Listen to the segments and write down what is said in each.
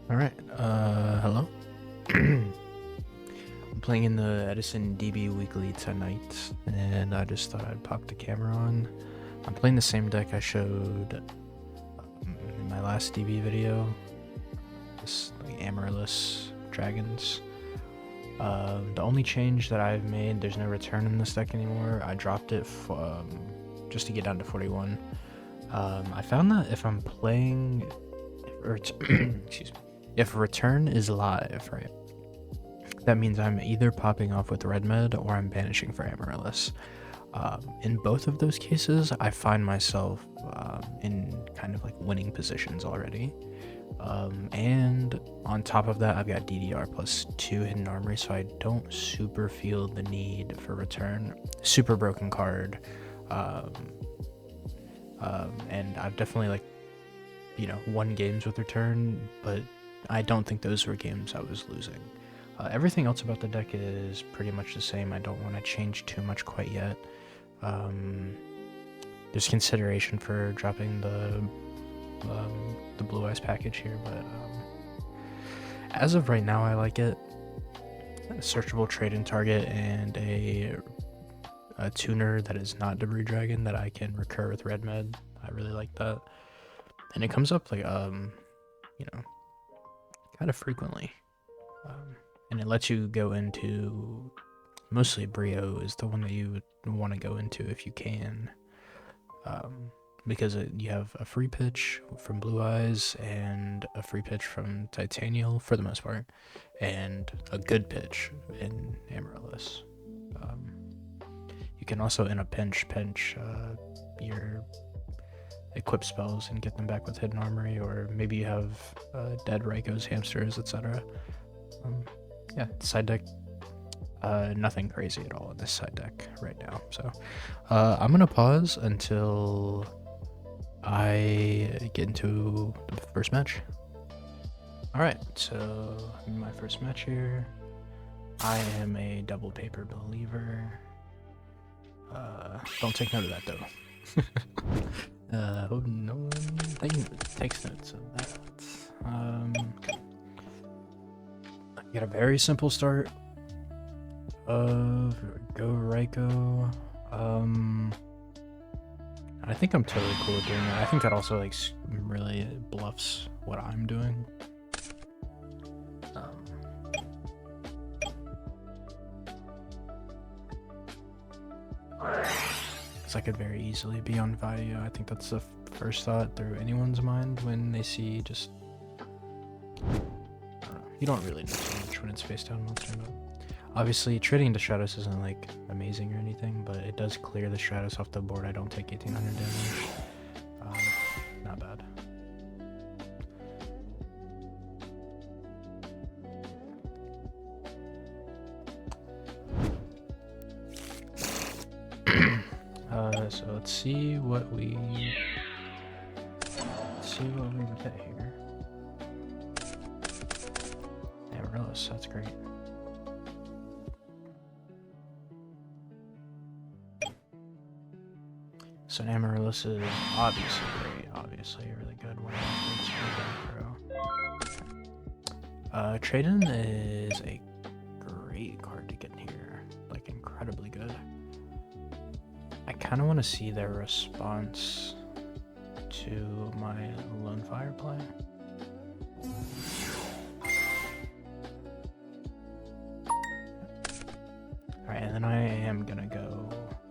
Alright, hello? I'm playing in the Edison DB Weekly tonight, and I just thought I'd pop the camera on. I'm playing the same deck I showed in my last DB video. This like Amaryllis Dragons. The only change that I've made, there's no return in this deck anymore. I dropped it just to get down to 41. I found that if I'm playing, or excuse me, if return is live, right, that means I'm either popping off with red med or I'm banishing for Amaryllis. In both of those cases, I find myself in kind of like winning positions already. And on top of that, I've got DDR plus 2 hidden armory, so I don't super feel the need for return. Super broken card. And I've definitely won games with return, but I don't think those were games I was losing. Everything else about the deck is pretty much the same. I don't want to change too much quite yet. There's consideration for dropping the Blue Eyes package here, but as of right now, I like it. A searchable trade-in target and a tuner that is not Debris Dragon that I can recur with red med. I really like that, and it comes up like kind of frequently, and it lets you go into mostly Brio is the one that you would want to go into if you can, because you have a free pitch from Blue Eyes and a free pitch from Titanial for the most part, and a good pitch in Amaryllis. You can also in a pinch your equip spells and get them back with hidden armory, or maybe you have dead Raikou hamsters, etc. Yeah, side deck, nothing crazy at all in this side deck right now. So I'm gonna pause until I get into the first match. Alright, so in my first match here, I am a double paper believer. Don't take note of that though. Hope no one takes notes of that. I get a very simple start of go Raikou. I think I'm totally cool with doing that. I think that also like really bluffs what I'm doing. Because I could very easily be on value. I think that's the first thought through anyone's mind when they see just... I don't know. You don't really know too much when it's face down monster, but obviously trading into Stratos isn't like amazing or anything, but it does clear the Stratos off the board. I don't take 1800 damage. Not bad. So let's see what we get here. Amaryllis, that's great. So Amaryllis is obviously great, obviously really good when it's pro. Trade-in is a great card to get in here, like incredibly good. I kind of want to see their response to my Lone Fire play. Alright, and then I am gonna go,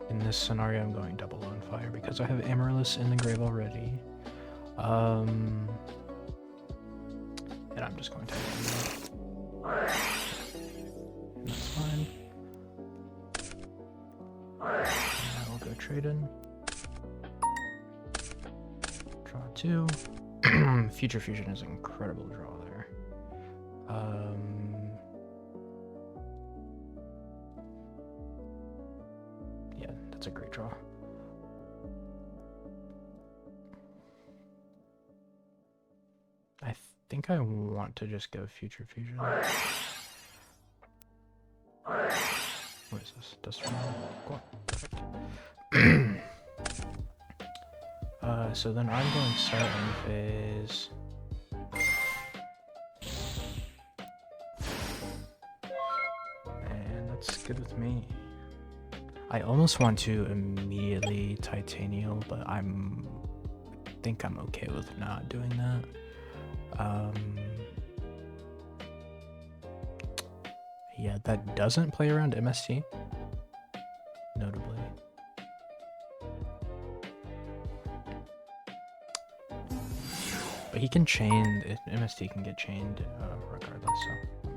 in this scenario, I'm going double Lone Fire because I have Amaryllis in the grave already. And I'm just going to... That's fine. Go trade in. Draw 2. Future Fusion is an incredible draw there. Yeah, that's a great draw. I think I want to just go Future Fusion. What is this? Dust Cool. Perfect. So then I'm going to start in phase. good with me. I almost want to immediately Titanial, but I think I'm okay with not doing that. Yeah, that doesn't play around MST, notably. But he can chain, MST can get chained regardless, so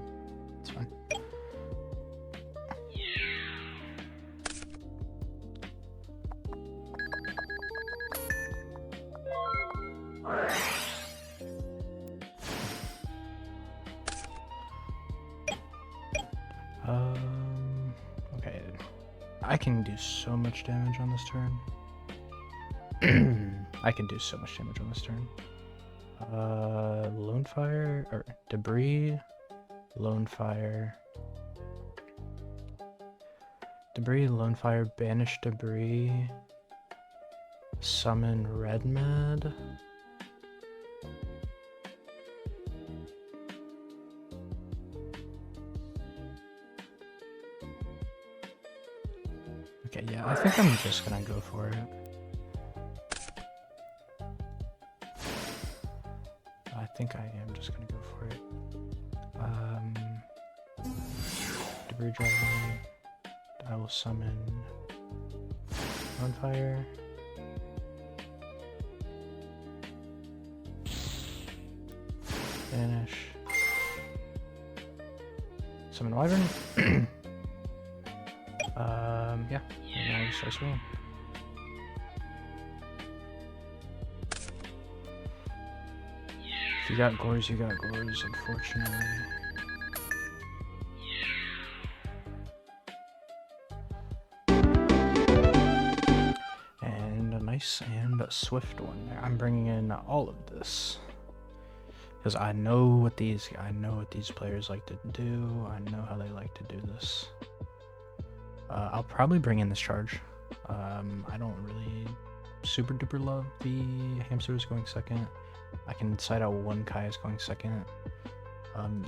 it's fine. Okay. I can do so much damage on this turn. I can do so much damage on this turn. Lone Fire, or Debris, Lone Fire. Debris, Lone Fire, Banish Debris, Summon Red Mad. Okay, yeah, I think I'm just gonna go for it. I think I am just gonna go for it. Debris Dragon. I will summon On Fire. Vanish. Summon Wyvern. Yeah. And now we start swinging. If you got Gores, you got Gores, unfortunately. And a nice and a swift one there. I'm bringing in all of this because I know what these players like to do. I know how they like to do this. I'll probably bring in this charge. I don't really super duper love the hamsters going second. I can decide out one Kai's going second.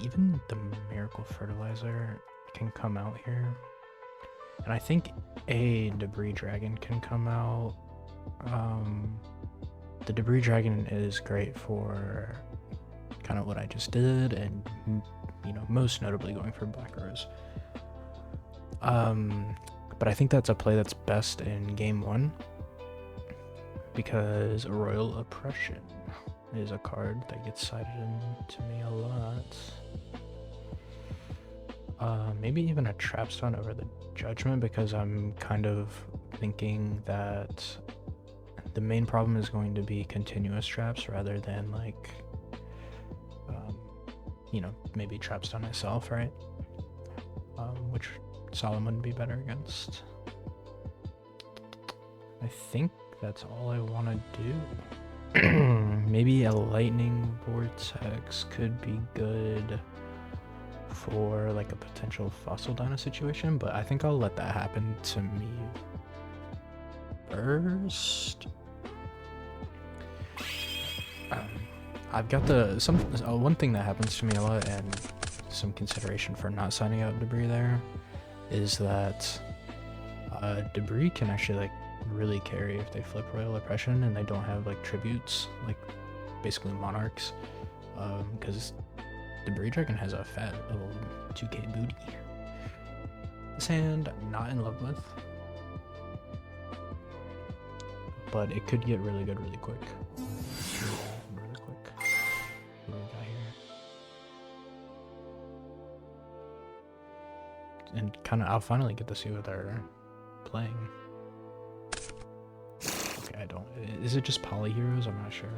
Even the Miracle Fertilizer can come out here. And I think a Debris Dragon can come out. The Debris Dragon is great for kind of what I just did, and you know, most notably going for Black Rose. But I think that's a play that's best in game 1 because Royal Oppression is a card that gets sided into me a lot. Maybe even a Trapstone over the Judgment because I'm kind of thinking that the main problem is going to be continuous traps rather than like, you know, maybe Trapstone myself, right? Which Solemn wouldn't be better against. I think that's all I want to do. Maybe a Lightning Vortex could be good for like a potential Fossil Dino situation, but I think I'll let that happen to me first. I've got one thing that happens to me a lot, and some consideration for not signing out Debris there, is that Debris can actually like really carry if they flip Royal Oppression and they don't have like tributes, like basically monarchs, because Debris Dragon has a fat little 2k booty. This hand I'm not in love with, but it could get really good really quick. Really quick. What do we got here? And kind of, I'll finally get to see what they're playing. Okay, I don't. Is it just Poly Heroes? I'm not sure.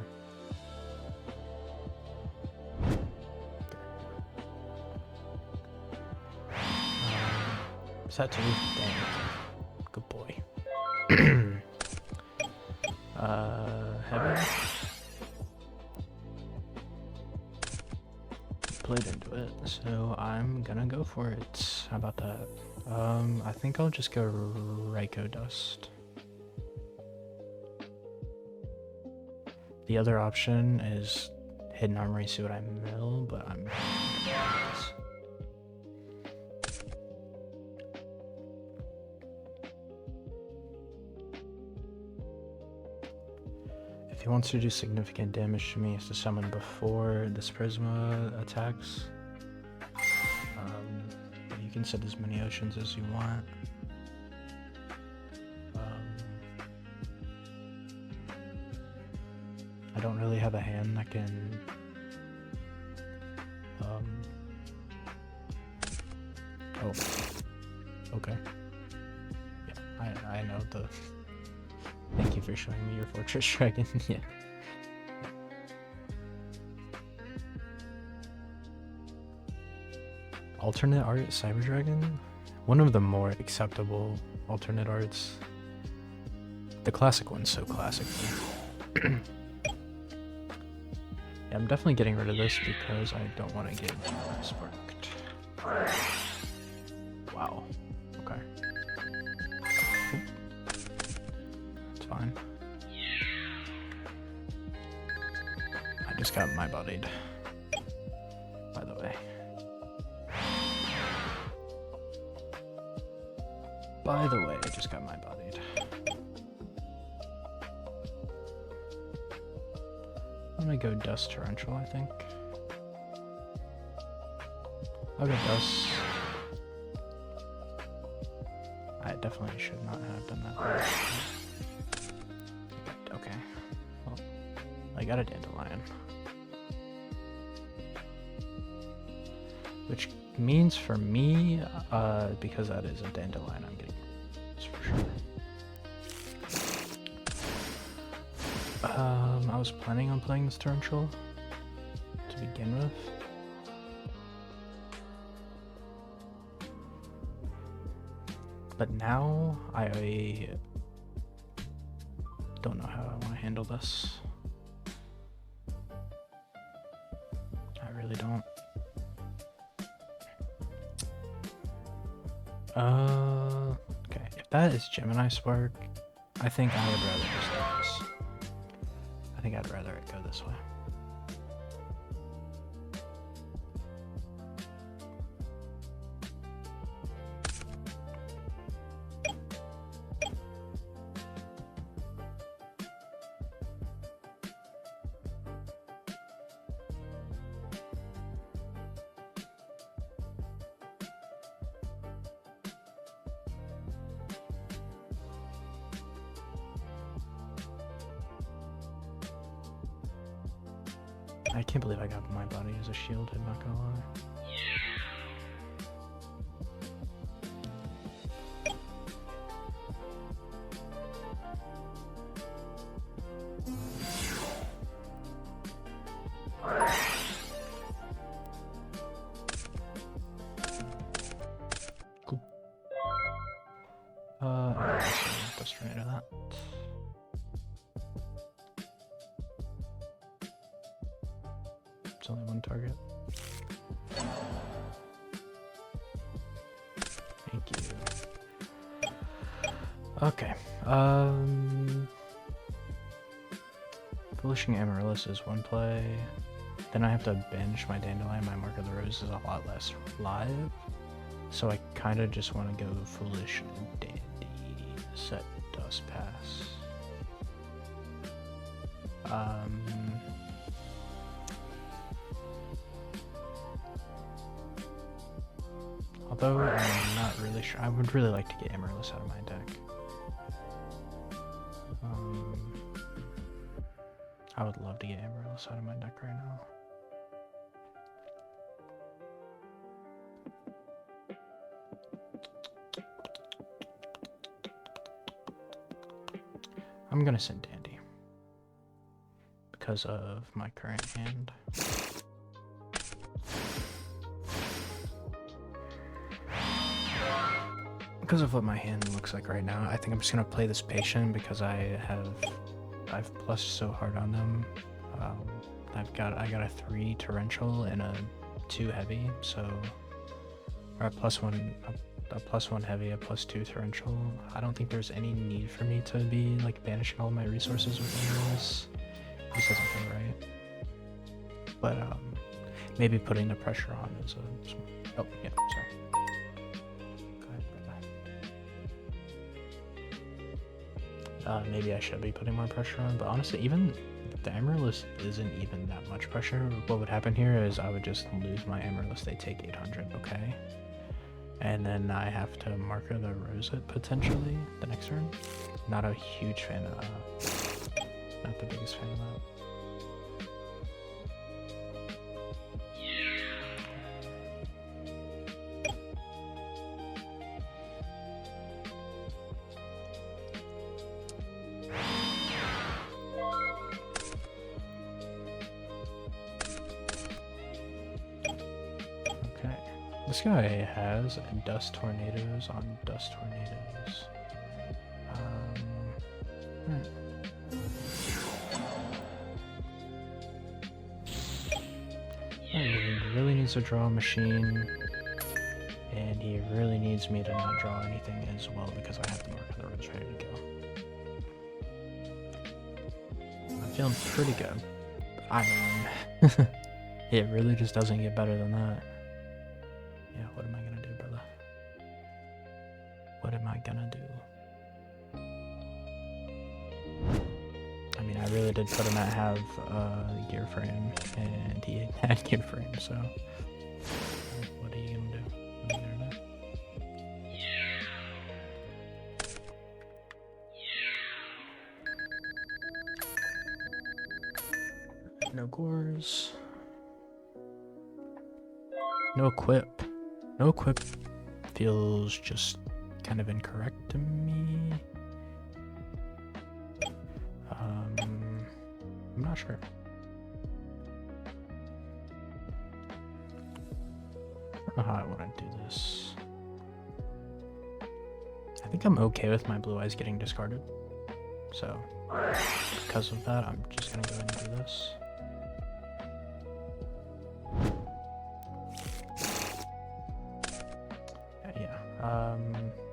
Is that 2? Dang. Good boy. Heavy. Played into it, so I'm gonna go for it. How about that? I think I'll just go Raikou Dust. The other option is Hidden Armory, see what I mill, but I'm he wants to do significant damage to me, he has to summon before this Prisma attacks. You can set as many oceans as you want. I don't really have a hand that can oh, okay. Yeah, I know the... Thank you for showing me your Fortress Dragon. Yeah. Alternate art Cyber Dragon? One of the more acceptable alternate arts. The classic one's so classic. Yeah, I'm definitely getting rid of this because I don't want to get sparked. Wow. Okay. It's fine. I just got my bodied. By the way. By the way, I just got my bodied. I'm gonna go Dust Torrential, I think. I'll go Dust. I definitely should not have done that. Okay. Well, I got a Dandelion. Which means for me, because that is a Dandelion, I'm getting this for sure. I was planning on playing this Torrential to begin with. But now, I don't know how I want to handle this. I really don't. Okay, if that is Gemini Spark, I think I would rather just do this. I think I'd rather it go this way. I can't believe I got my body as a shield, I'm not gonna lie. Cool. Let's turn into that. It's only one target. Thank you. Okay. Polishing Amaryllis is one play. Then I have to banish my Dandelion. My Mark of the Rose is a lot less live. So I kind of just want to go Foolish Dandy. Set Dust Pass. Although I'm not really sure. I would really like to get Amaryllis out of my deck. I would love to get Amaryllis out of my deck right now. I'm gonna send Dandy because of my current hand. Because of what my hand looks like right now, I think I'm just gonna play this patient because I've plused so hard on them. I got a 3 torrential and a 2 heavy, so or a +1 heavy, a +2 torrential. I don't think there's any need for me to be like banishing all my resources with this. This doesn't feel right. But maybe putting the pressure on is a. Oh yeah, sorry. Maybe I should be putting more pressure on, but honestly, even the Amaryllis isn't even that much pressure. What would happen here is I would just lose my Amaryllis. They take 800, okay? And then I have to marker the Rosette potentially the next turn. Not a huge fan of not the biggest fan of that. This guy has dust tornadoes on dust tornadoes. He really needs to draw a machine, and he really needs me to not draw anything as well because I have the mark of the rose ready to go. I'm feeling pretty good. I mean, it really just doesn't get better than that. Yeah, what am I gonna do, brother? What am I gonna do? I mean, I really did put him at have gear frame, and he had gear frame, so what are you gonna do? What are you gonna do? No cores. No equip. No equip feels just kind of incorrect to me. I'm not sure. I don't know how I want to do this. I think I'm okay with my blue eyes getting discarded. So, because of that, I'm just gonna go ahead and do this.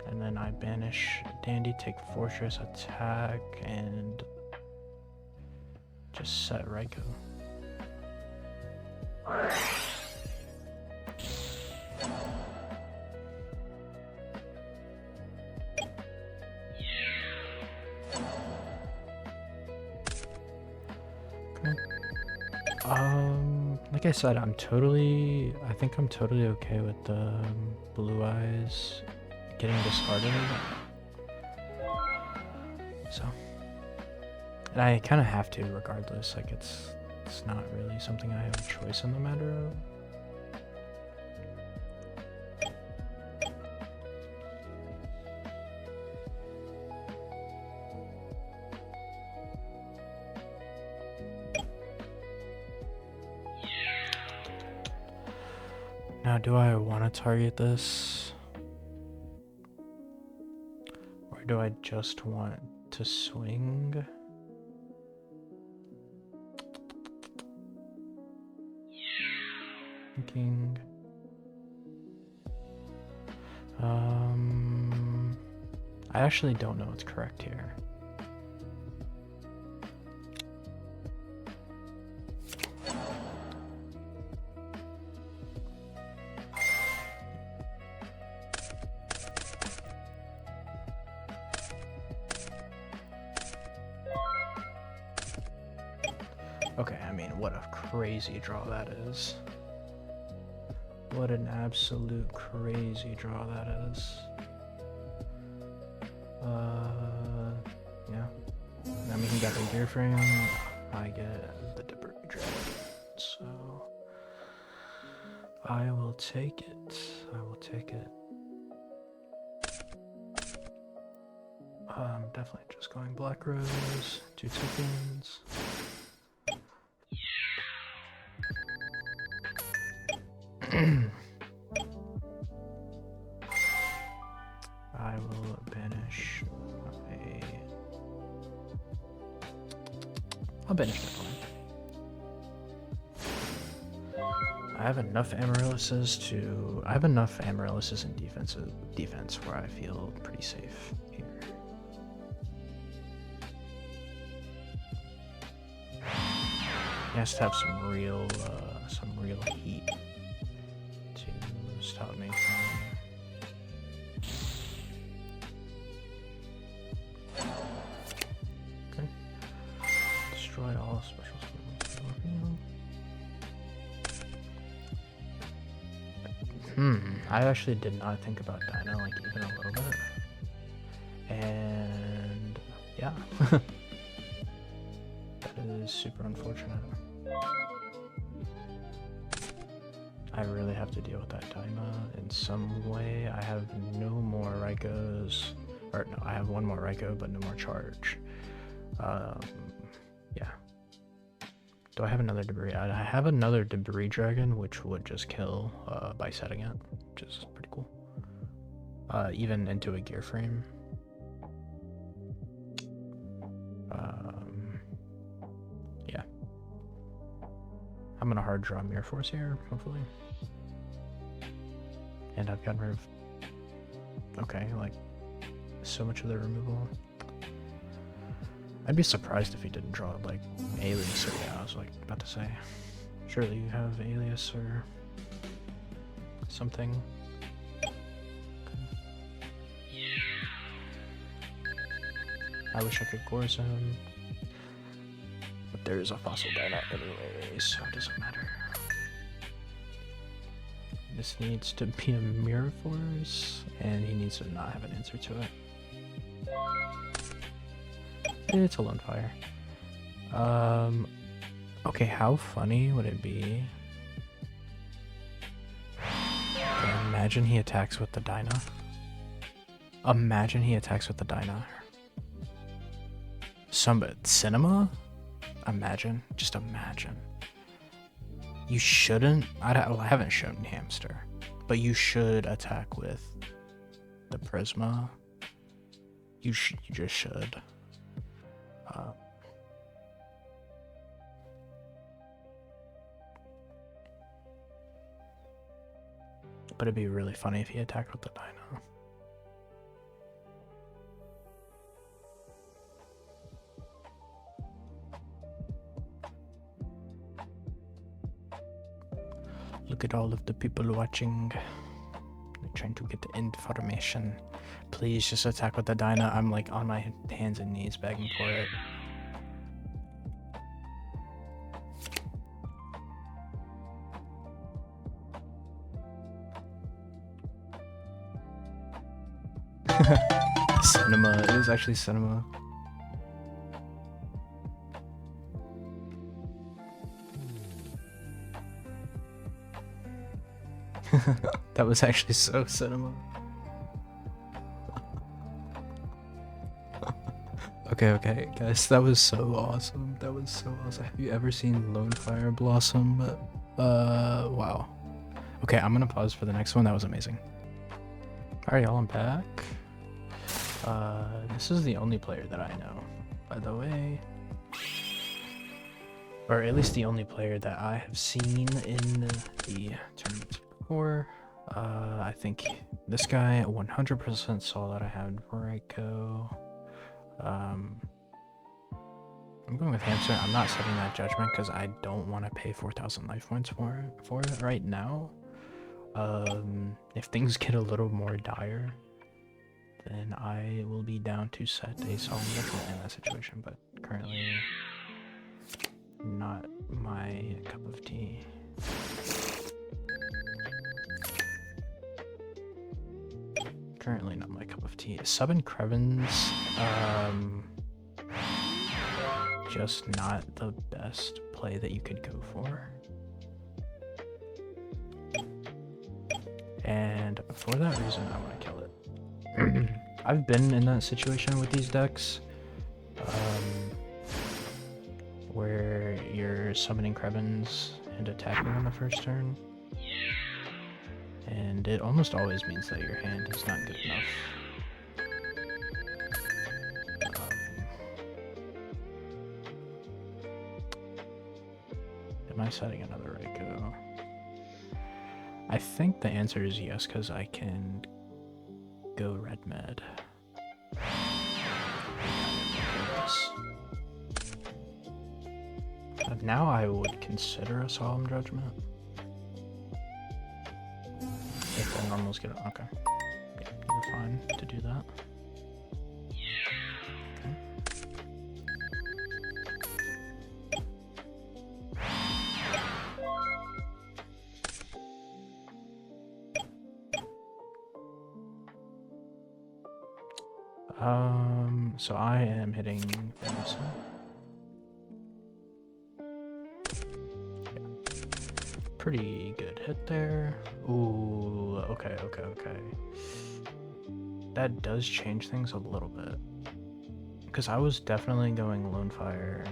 And then I banish Dandy, take Fortress, attack, and just set Raikou. Okay. Like I said, I think I'm totally okay with the blue eyes getting discarded. So, and I kind of have to regardless, like it's not really something I have a choice in the matter of. Now, do I want to target this? Or do I just want to swing? Thinking. I actually don't know what's correct here. Okay, I mean, what a crazy draw that is. What an absolute crazy draw that is. Yeah. I mean, he got the gear frame, I get the Dipper Dragon, so I will take it. I will take it. I'm definitely just going Black Rose, 2 tokens. I will banish I'll banish my opponent. I have enough Amaryllises in defense where I feel pretty safe here. He has to have some real heat to stop me from... Okay. Destroy all special I actually did not think about Dino, like, even a little bit. And yeah. That is super unfortunate. I really have to deal with that Dyna in some way. I have no more Raikos. Or no, I have one more Raiko, but no more charge. Yeah. Do I have another debris? I have another debris dragon, which would just kill by setting it, which is pretty cool. Even into a gear frame. Yeah. I'm gonna hard draw Mirror Force here, hopefully. And I've gotten rid of... Okay, like, so much of the removal. I'd be surprised if he didn't draw, like, Alias or... Yeah, I was, like, about to say. Surely you have Alias or... something. I wish I could Gorz him. But there is a fossil Dyna anyway, so it doesn't matter. This needs to be a Mirror Force, and he needs to not have an answer to it. It's a Lone Fire. Okay, how funny would it be? Okay, imagine he attacks with the Dyna. Imagine he attacks with the Dyna. Cinema? Imagine. Just imagine. You shouldn't... I haven't shown Hamster. But you should attack with the Prisma. You just should. But it'd be really funny if he attacked with the Dyna. Look at all of the people watching. They're trying to get information. Please just attack with the Dyna. I'm like on my hands and knees begging for it. Cinema. It was actually Cinema. That was actually so Cinema. Okay, guys, that was so awesome. That was so awesome. Have you ever seen Lone Fire Blossom? Wow. Okay, I'm gonna pause for the next one. That was amazing. Alright, y'all, I'm back. This is the only player that I know, by the way. Or at least the only player that I have seen in the tournament before. I think this guy 100% saw that I had Raiko. I'm going with Hamster. I'm not setting that judgment because I don't want to pay 4,000 life points for it right now. If things get a little more dire, then I will be down to set a solemn judgment in that situation, but currently not my cup of tea. Currently not my cup of tea. Subbing Krevins, just not the best play that you could go for. And for that reason, I want to kill it. I've been in that situation with these decks, where you're summoning Krevins and attacking on the first turn. And it almost always means that your hand is not good enough. Am I setting another Raiko? I think the answer is yes, because I can go red med. Now I would consider a solemn judgment. If the normals get it, okay. Yeah, you're fine to do that. Okay. So I am hitting Edison. Yeah. Pretty good hit there. Ooh, okay. That does change things a little bit. Because I was definitely going Lone Fire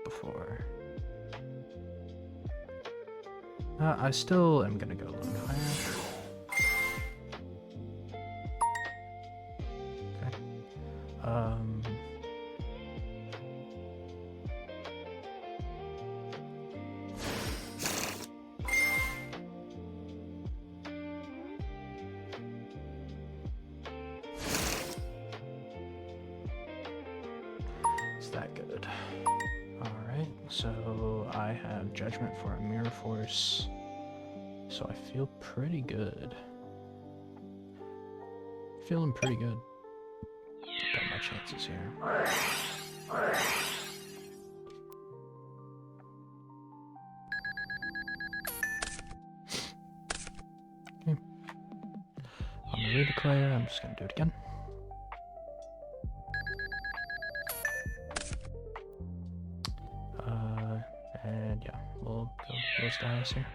before. I still am gonna go Lone Fire. Is that good? Alright, so I have Judgment for a Mirror Force, so I feel pretty good. Feeling pretty good about my chances here. Okay. On the redeclare, I'm just gonna do it again. And yeah, we'll go Los Dias here.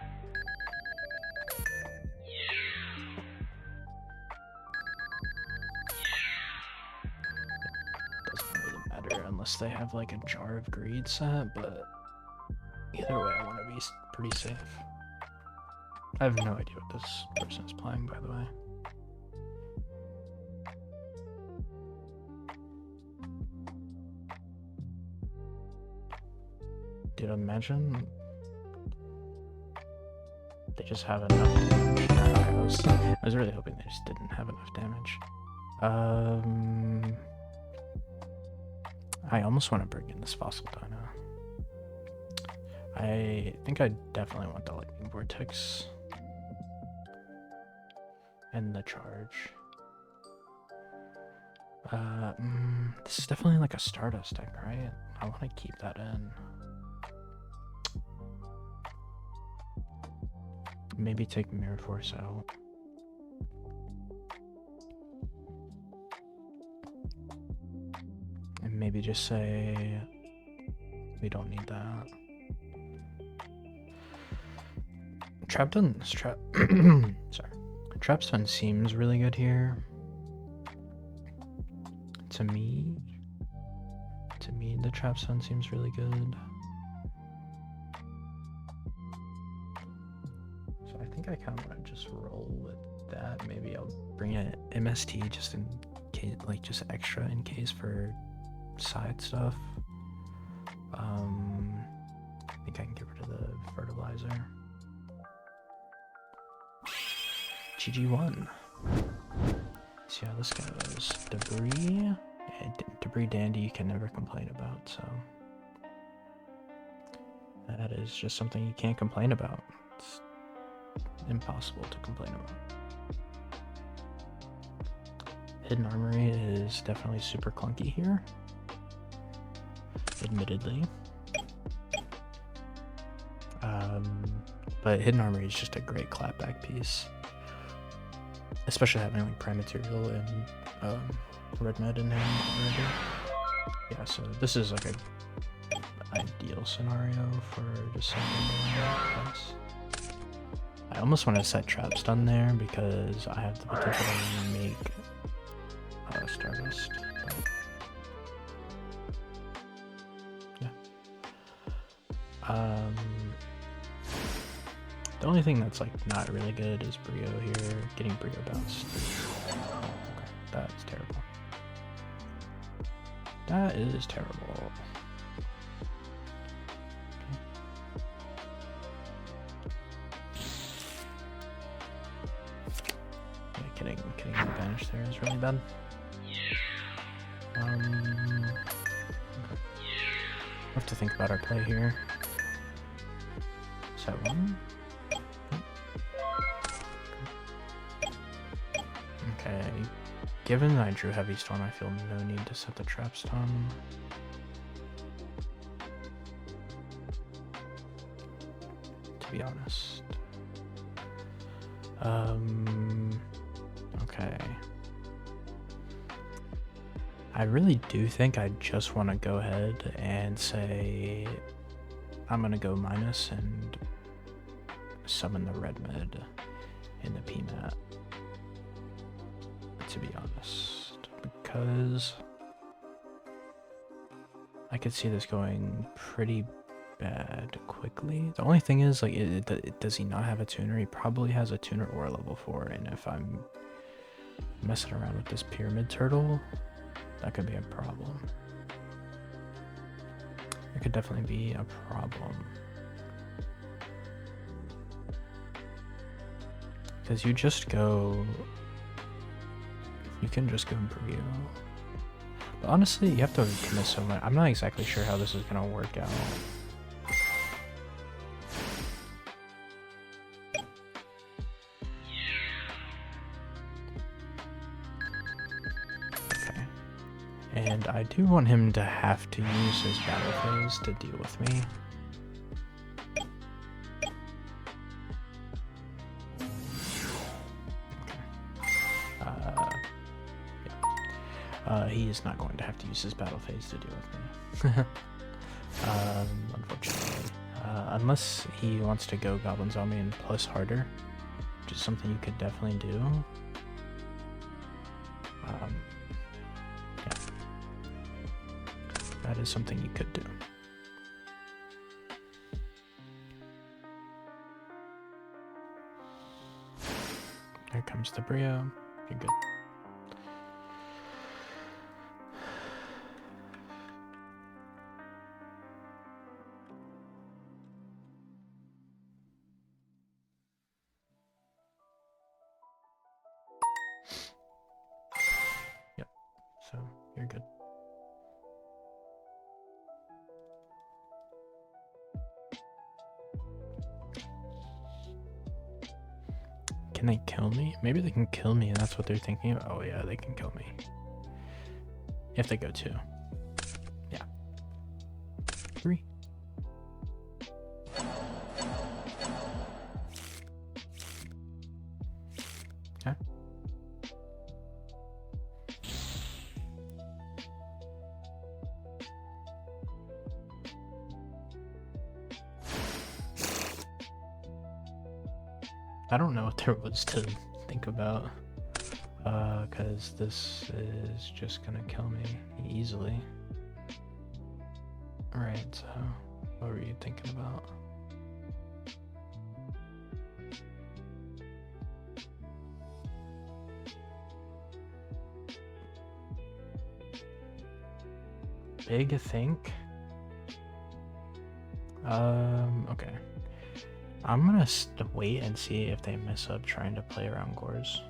Doesn't really matter unless they have like a Jar of Greed set, but either way, I want to be pretty safe. I have no idea what this person is playing, by the way. Dude, imagine they just have enough damage. I was really hoping they just didn't have enough damage. I almost want to bring in this Fossil Dino. I think I definitely want the Lightning Vortex and the charge. This is definitely like a Stardust deck, right? I want to keep that in. Maybe take Mirror Force out. And maybe just say we don't need that. Trapstone seems really good here. To me, the Trapstone seems really good. So I think I kind of want to just roll with that. Maybe I'll bring an MST just in case, like just extra in case for side stuff. I think I can get rid of the fertilizer. GG1. See how this goes. Debris. Yeah, Debris Dandy you can never complain about, so that is just something you can't complain about. It's impossible to complain about. Hidden Armory is definitely super clunky here, admittedly. But Hidden Armory is just a great clapback piece, especially having like Prime Material and Red Med in hand already. Yeah, so this is like a ideal scenario for just something like this. I almost want to set Trap Stun there because I have the potential to make Stardust. But yeah. The only thing that's like not really good is Brio here. Getting Brio bounced. Okay, that's terrible. That is terrible. Okay. Getting banished there is really bad. Okay. We'll have to think about our play here. Set one. Okay. Given that I drew Heavy Storm, I feel no need to set the Trap Stun. To be honest. Okay. I really do think I just want to go ahead and say I'm going to go minus and summon the red mid in the PMAT, to be honest, because I could see this going pretty bad quickly. The only thing is, like, does he not have a tuner? He probably has a tuner or a level 4, and if I'm messing around with this pyramid turtle, that could be a problem. It could definitely be a problem. Because you can just go Brio. But honestly, you have to commit so much. I'm not exactly sure how this is going to work out. Okay. And I do want him to have to use his battle phase to deal with me. He is not going to have to use his battle phase to deal with me. Unfortunately. Unless he wants to go Goblin Zombie and plus harder, which is something you could definitely do. Yeah. That is something you could do. Here comes the Brio. You're good. So you're good. Can they kill me? Maybe they can kill me and that's what they're thinking of. Oh yeah, they can kill me. If they go 2. Yeah. 3. Okay. I don't know what there was to think about, because this is just gonna kill me easily. Alright, so what were you thinking about? Big think? Okay. I'm gonna wait and see if they mess up trying to play around Gores.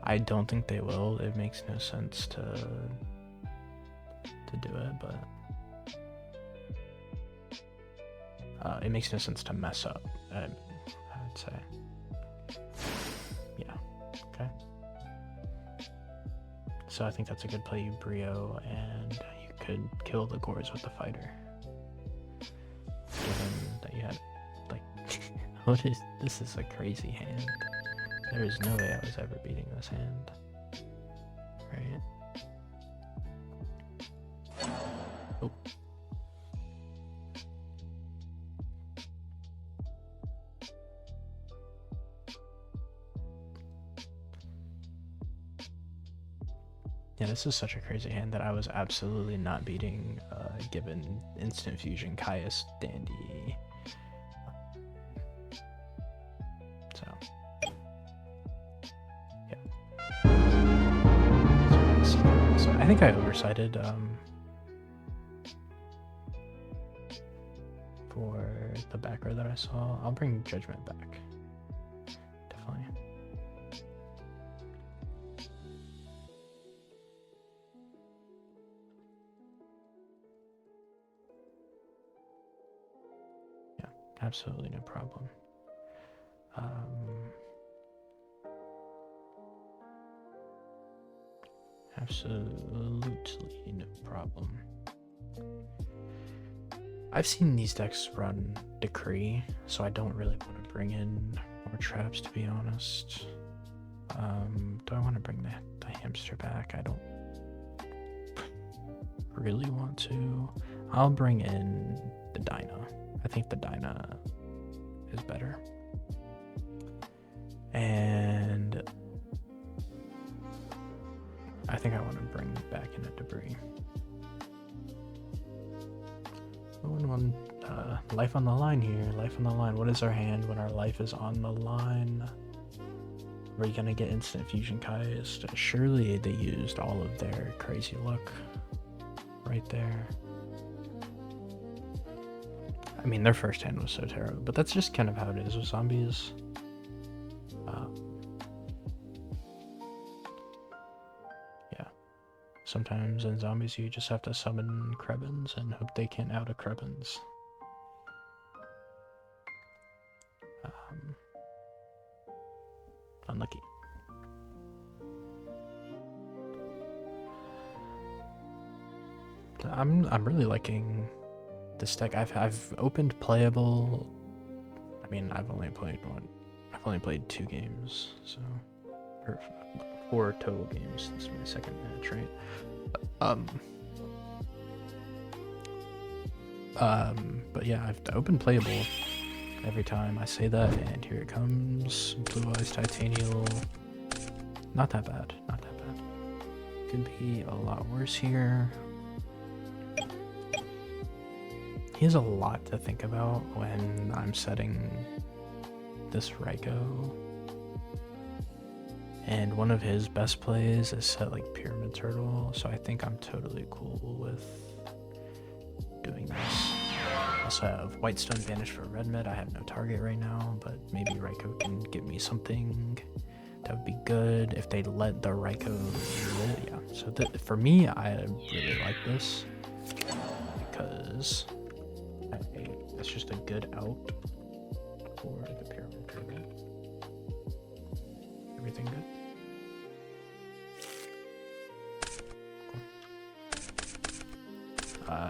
I don't think they will. It makes no sense to do it, but it makes no sense to mess up. I would say, yeah. Okay. So I think that's a good play, you Brio, and you could kill the Gores with the fighter. Given that you had. This is a crazy hand. There is no way I was ever beating this hand. Right? Oh. Yeah, this is such a crazy hand that I was absolutely not beating, given Instant Fusion, Caius, Dandy. I think I oversighted for the back row that I saw. I'll bring Judgment back. Definitely. Yeah, absolutely no problem. Absolutely no problem. I've seen these decks run Decree, so I don't really want to bring in more traps, to be honest. Do I want to bring the hamster back? I don't really want to, I'll bring in the Dyna. I think the Dyna is better. And I think I want to bring back in a debris. Life on the line here. Life on the line. What is our hand when our life is on the line? Are you gonna get instant fusion Kai'st? Surely they used all of their crazy luck right there. I mean, their first hand was so terrible, but that's just kind of how it is with zombies. Yeah. Sometimes in zombies you just have to summon Krebins and hope they can't out a Krebins. Unlucky. I'm really liking this deck. I've opened playable. I mean, I've only played 2 games, so or 4 total games. This is my second match, right? But yeah, I've opened playable every time I say that, and here it comes. Blue Eyes Titanial. Not that bad. Not that bad. Could be a lot worse here. He has a lot to think about when I'm setting this Raikou. And one of his best plays is set like Pyramid Turtle, so I think I'm totally cool with doing this. I also have White Stone Banished for Red Mid. I have no target right now, but maybe Raikou can give me something that would be good if they let the Raikou live. Yeah, so for me, I really like this because it's just a good out for the Pyramid Turtle. Everything good?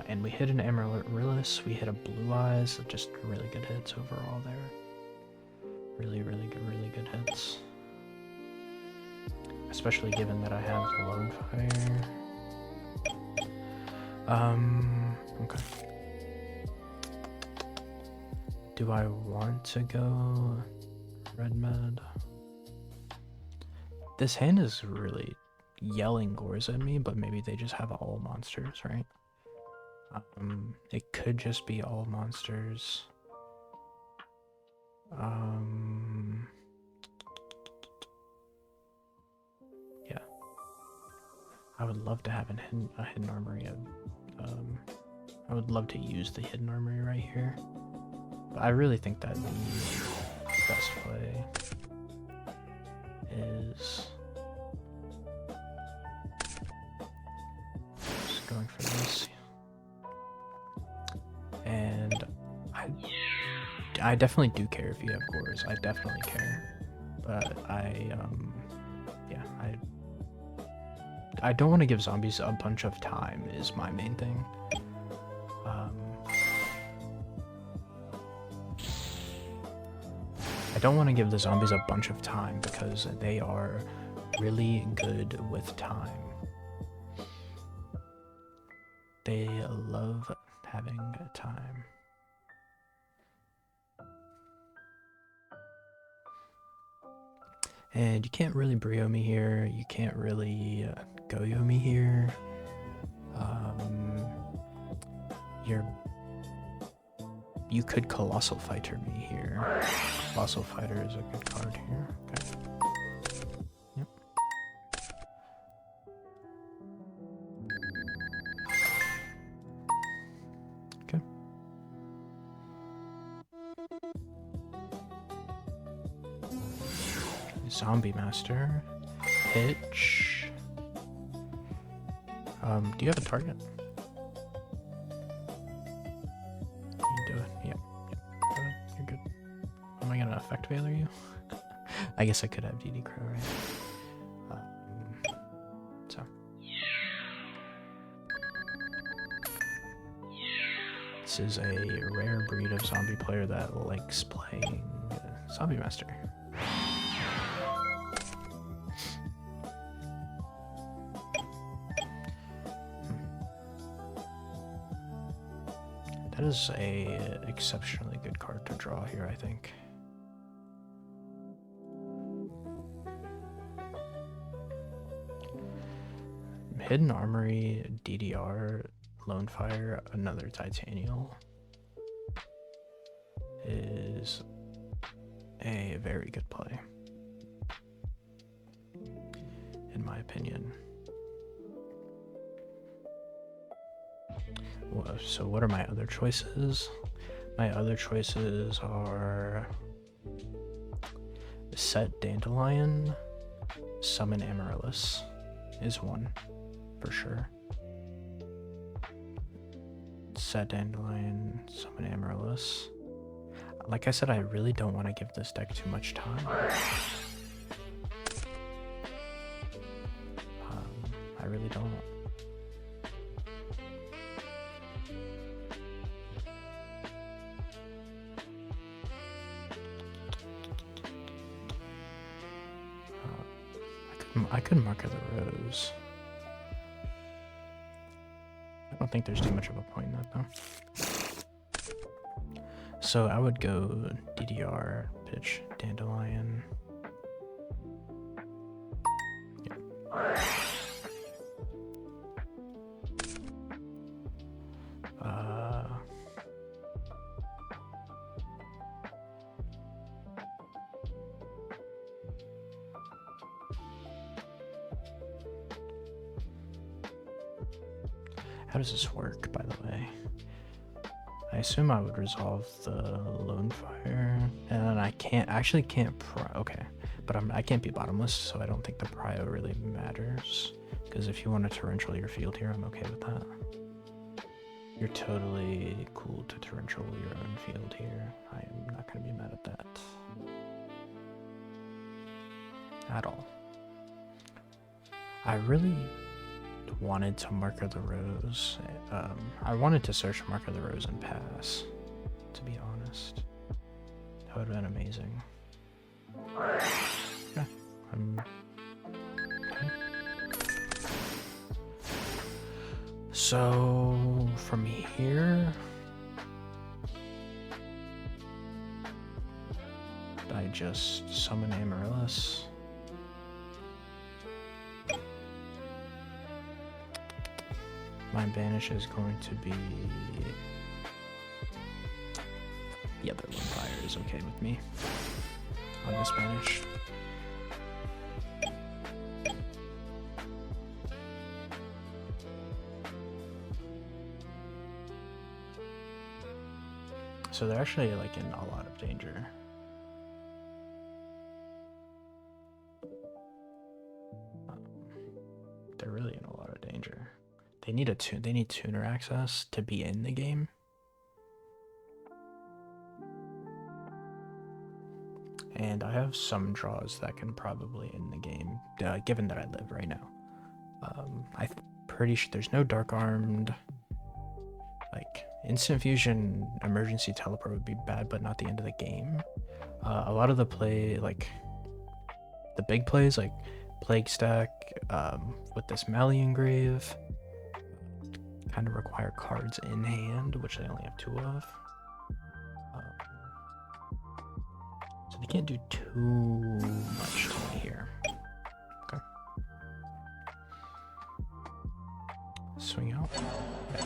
And we hit an Amaryllis, we hit a Blue Eyes, just really good hits overall there. Really good hits. Especially given that I have Lone Fire. Okay. Do I want to go Red Med? This hand is really yelling gores at me, but maybe they just have all monsters, right? It could just be all monsters. Yeah. I would love to have a hidden armory. I would love to use the hidden armory right here. But I really think that the best play is just going for this. And I definitely do care if you have cores. I definitely care. But I don't want to give zombies a bunch of time is my main thing. I don't want to give the zombies a bunch of time because they are really good with time. They love having time. And you can't really Brio me here. You can't really Goyo me here. You could Colossal Fighter me here. Colossal Fighter is a good card here. Okay. Yep. Okay. Zombie Master. Hitch. Do you have a target? Effect Veiler you? I guess I could have DD Crow, right? So. This is a rare breed of zombie player that likes playing Zombie Master. That is a exceptionally good card to draw here, I think. Hidden Armory, DDR, Lone Fire, another Titanial is a very good play, in my opinion. So what are my other choices? My other choices are set Dandelion, summon Amaryllis is one for sure. Set Dandelion, summon Amaryllis. Like I said, I really don't want to give this deck too much time. I really don't. I could Mark of the Rose. I don't think there's too much of a point in that though. So I would go DDR, pitch Dandelion. Yep. How does this work, by the way? I assume I would resolve the Lone Fire, and I can't okay, but I can't be bottomless, so I don't think the prio really matters. Because if you want to torrential your field here, I'm okay with that. You're totally cool to torrential your own field here. I am not going to be mad at that at all. I really wanted to Mark of the Rose. I wanted to search Mark of the Rose and pass, to be honest. That would have been amazing. Yeah, okay. So from here, I just summon Amaryllis. My banish is going to be... The other Lone Fire is okay with me on this banish. So they're actually like in a lot of danger. They're really in a lot of danger. They need tuner access to be in the game. And I have some draws that can probably end the game, given that I live right now. I'm pretty sure there's no dark armed. Like instant fusion, emergency teleport would be bad, but not the end of the game. A lot of the play, like the big plays, like Plague Stack with this Malian Grave, kind of require cards in hand, which I only have 2 of. So they can't do too much to me here. Okay. Swing out. Okay.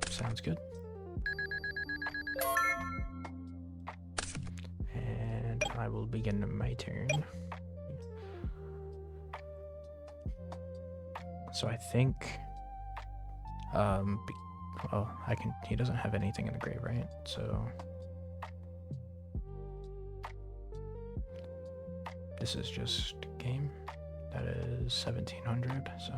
Sounds good. And I will begin my turn. So I think oh, he doesn't have anything in the grave, right? So this is just game. That is 1700, so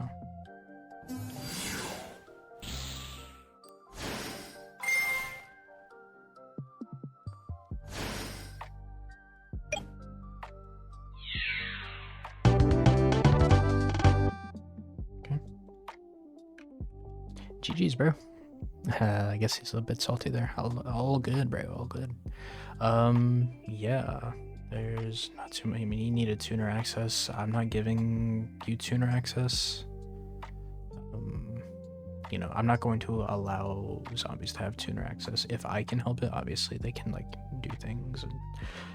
GG's, bro. I guess he's a bit salty there. All good, bro. All good. Yeah. There's not too many. I mean, he needed tuner access. I'm not giving you tuner access. you know, I'm not going to allow zombies to have tuner access. If I can help it, obviously they can like do things and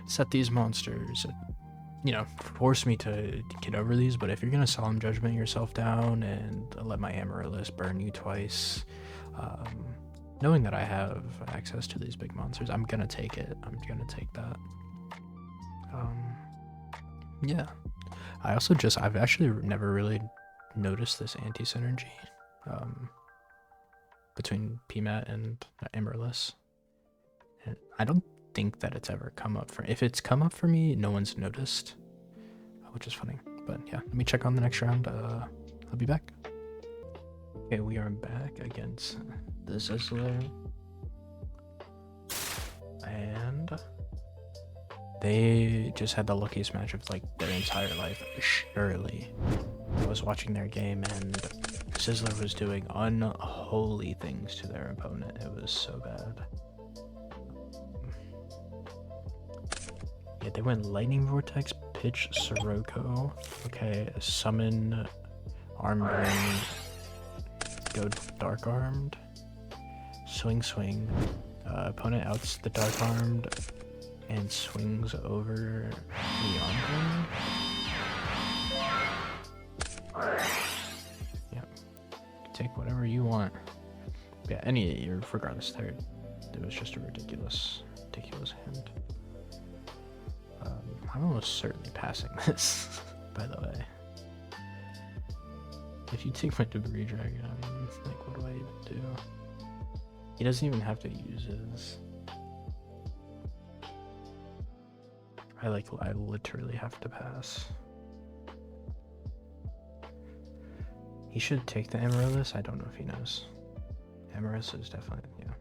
set these monsters and, you know, force me to get over these. But if you're gonna solemn judgment yourself down and let my Amaryllis burn you twice, knowing that I have access to these big monsters, I'm gonna take it. I'm gonna take that. Yeah. I've actually never really noticed this anti-synergy between PMAT and Amaryllis. And I don't think that it's ever come up if it's come up for me, no one's noticed, which is funny. But yeah, let me check on the next round. I'll be back. Okay, we are back against the Sizzler. And they just had the luckiest match of like their entire life, surely. I was watching their game and Sizzler was doing unholy things to their opponent. It was so bad. Yeah, they went Lightning Vortex, Pitch, Sirocco. Okay, Summon, Arm Ring, go Dark Armed, Swing. Opponent outs the Dark Armed and swings over the Arm Ring. Yeah, take whatever you want. Yeah, regardless, it was just a ridiculous hand. I'm almost certainly passing this, by the way. If you take my Debris Dragon, I mean, like, what do I even do? He doesn't even have to use his. I literally have to pass. He should take the Amaryllis. I don't know if he knows. Amaryllis is definitely, yeah.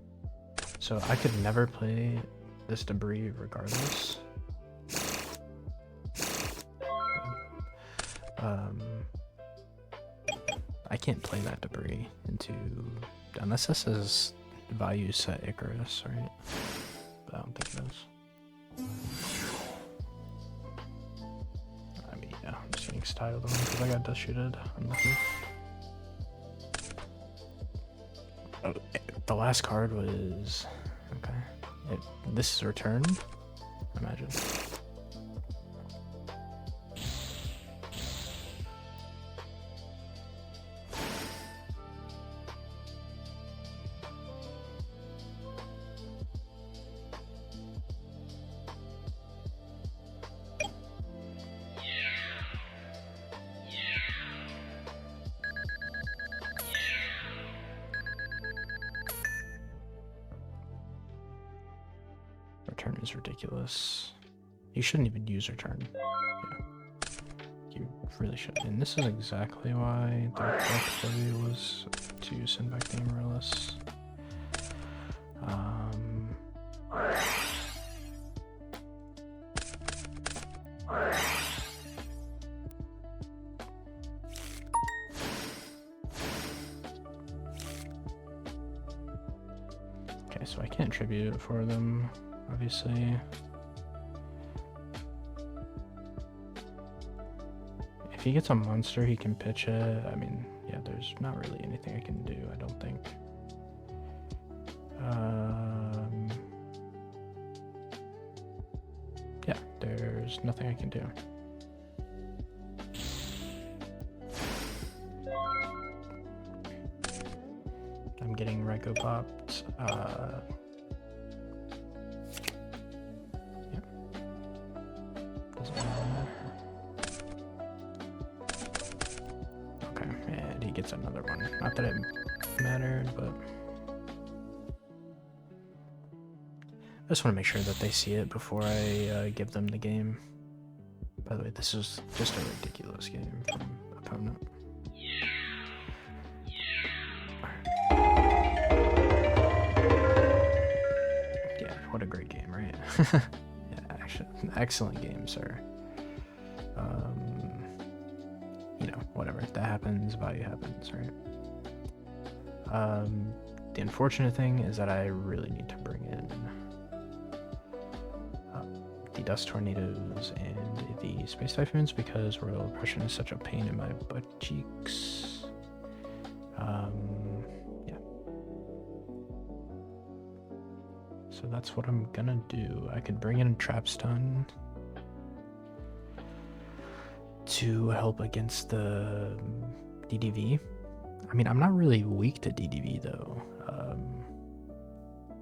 So I could never play this Debris regardless. I can't play that Debris unless this is value set Icarus, right? But I don't think it is. I mean, yeah, I'm just getting styled on because I got dust-shooted. Unlucky. Oh, the last card was... okay. This is returned? Imagine. Return is ridiculous. You shouldn't even use return. Yeah. You really shouldn't. And this is exactly why the correct play was to send back the Amaryllis. Okay, so I can't tribute for them. Obviously, if he gets a monster, he can pitch it. I mean, yeah, there's not really anything I can do, I don't think. Yeah, there's nothing I can do. I'm getting Rego popped. Okay, and he gets another one. Not that it mattered, but I just want to make sure that they see it before I give them the game. By the way, this is just a ridiculous game from opponent. Yeah, what a great game, right? Yeah, actually, excellent game, sir. You know, whatever, that happens, value happens, right? The unfortunate thing is that I really need to bring in the Dust Tornadoes and the Space Typhoons because Royal Oppression is such a pain in my butt cheeks. that's what I'm gonna do. I could bring in a trap stun to help against the DDV. I mean, I'm not really weak to DDV though.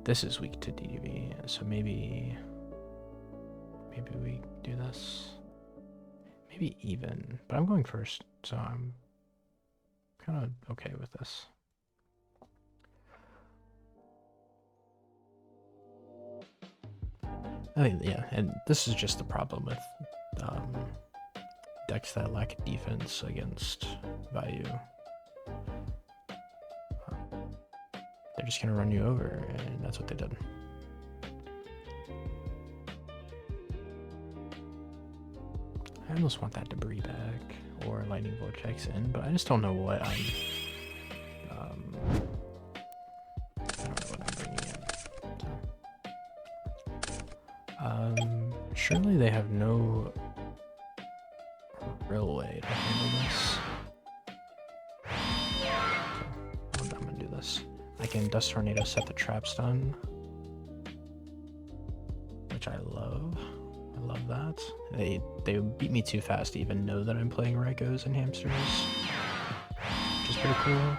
This is weak to DDV, so maybe we do this. Maybe even, but I'm going first, so I'm kind of okay with this. I mean, yeah, and this is just the problem with decks that lack defense against value. They're just gonna run you over, and that's what they did. I almost want that debris back or lightning vortex in, but I just don't know what I'm. I don't know what I'm bringing in. Surely they have no real way to handle this. So I'm gonna do this. I can Dust Tornado, set the trap stun, which I love. I love that. They beat me too fast to even know that I'm playing Rykos and Hamsters, which is pretty cool.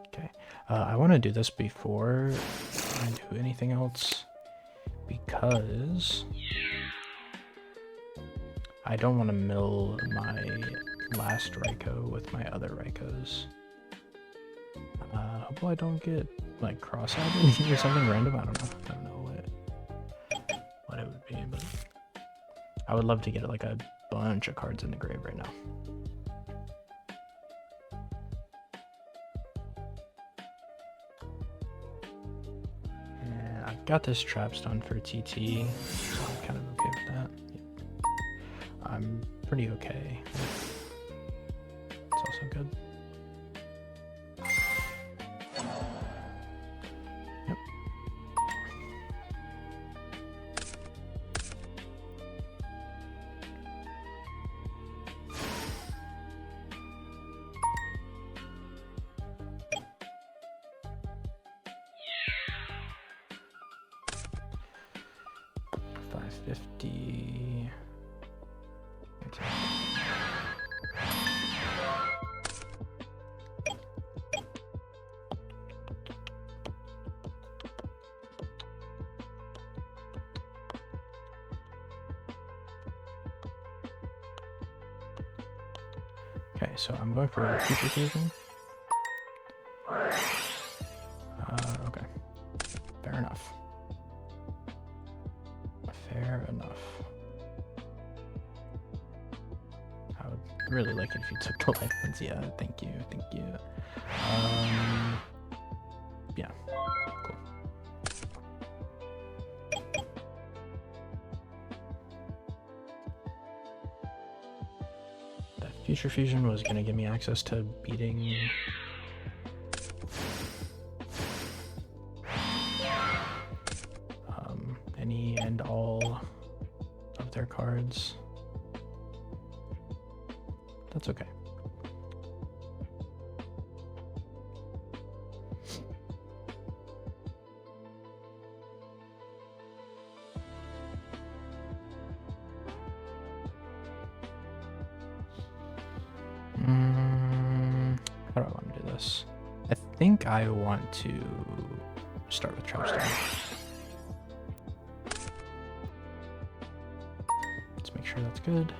Okay, I want to do this before I do anything else because I don't want to mill my last Ryko with my other Rykos. Hopefully I don't get like cross-eyed or something random. I don't know what it would be, but I would love to get like a bunch of cards in the grave right now. Got this trap stun for TT, so I'm kind of okay with that. Yeah. I'm pretty okay. It's also good. Yep. $550. Okay, so I'm going for a future fusion. Okay. Fair enough. Fair enough. I would really like it if you took the life ones. Yeah, thank you, thank you. Yeah, cool. That future fusion was gonna give me access to beating any and all of their cards. That's okay. How do I want to do this? I think I want to start with Trapstone. Let's make sure that's good.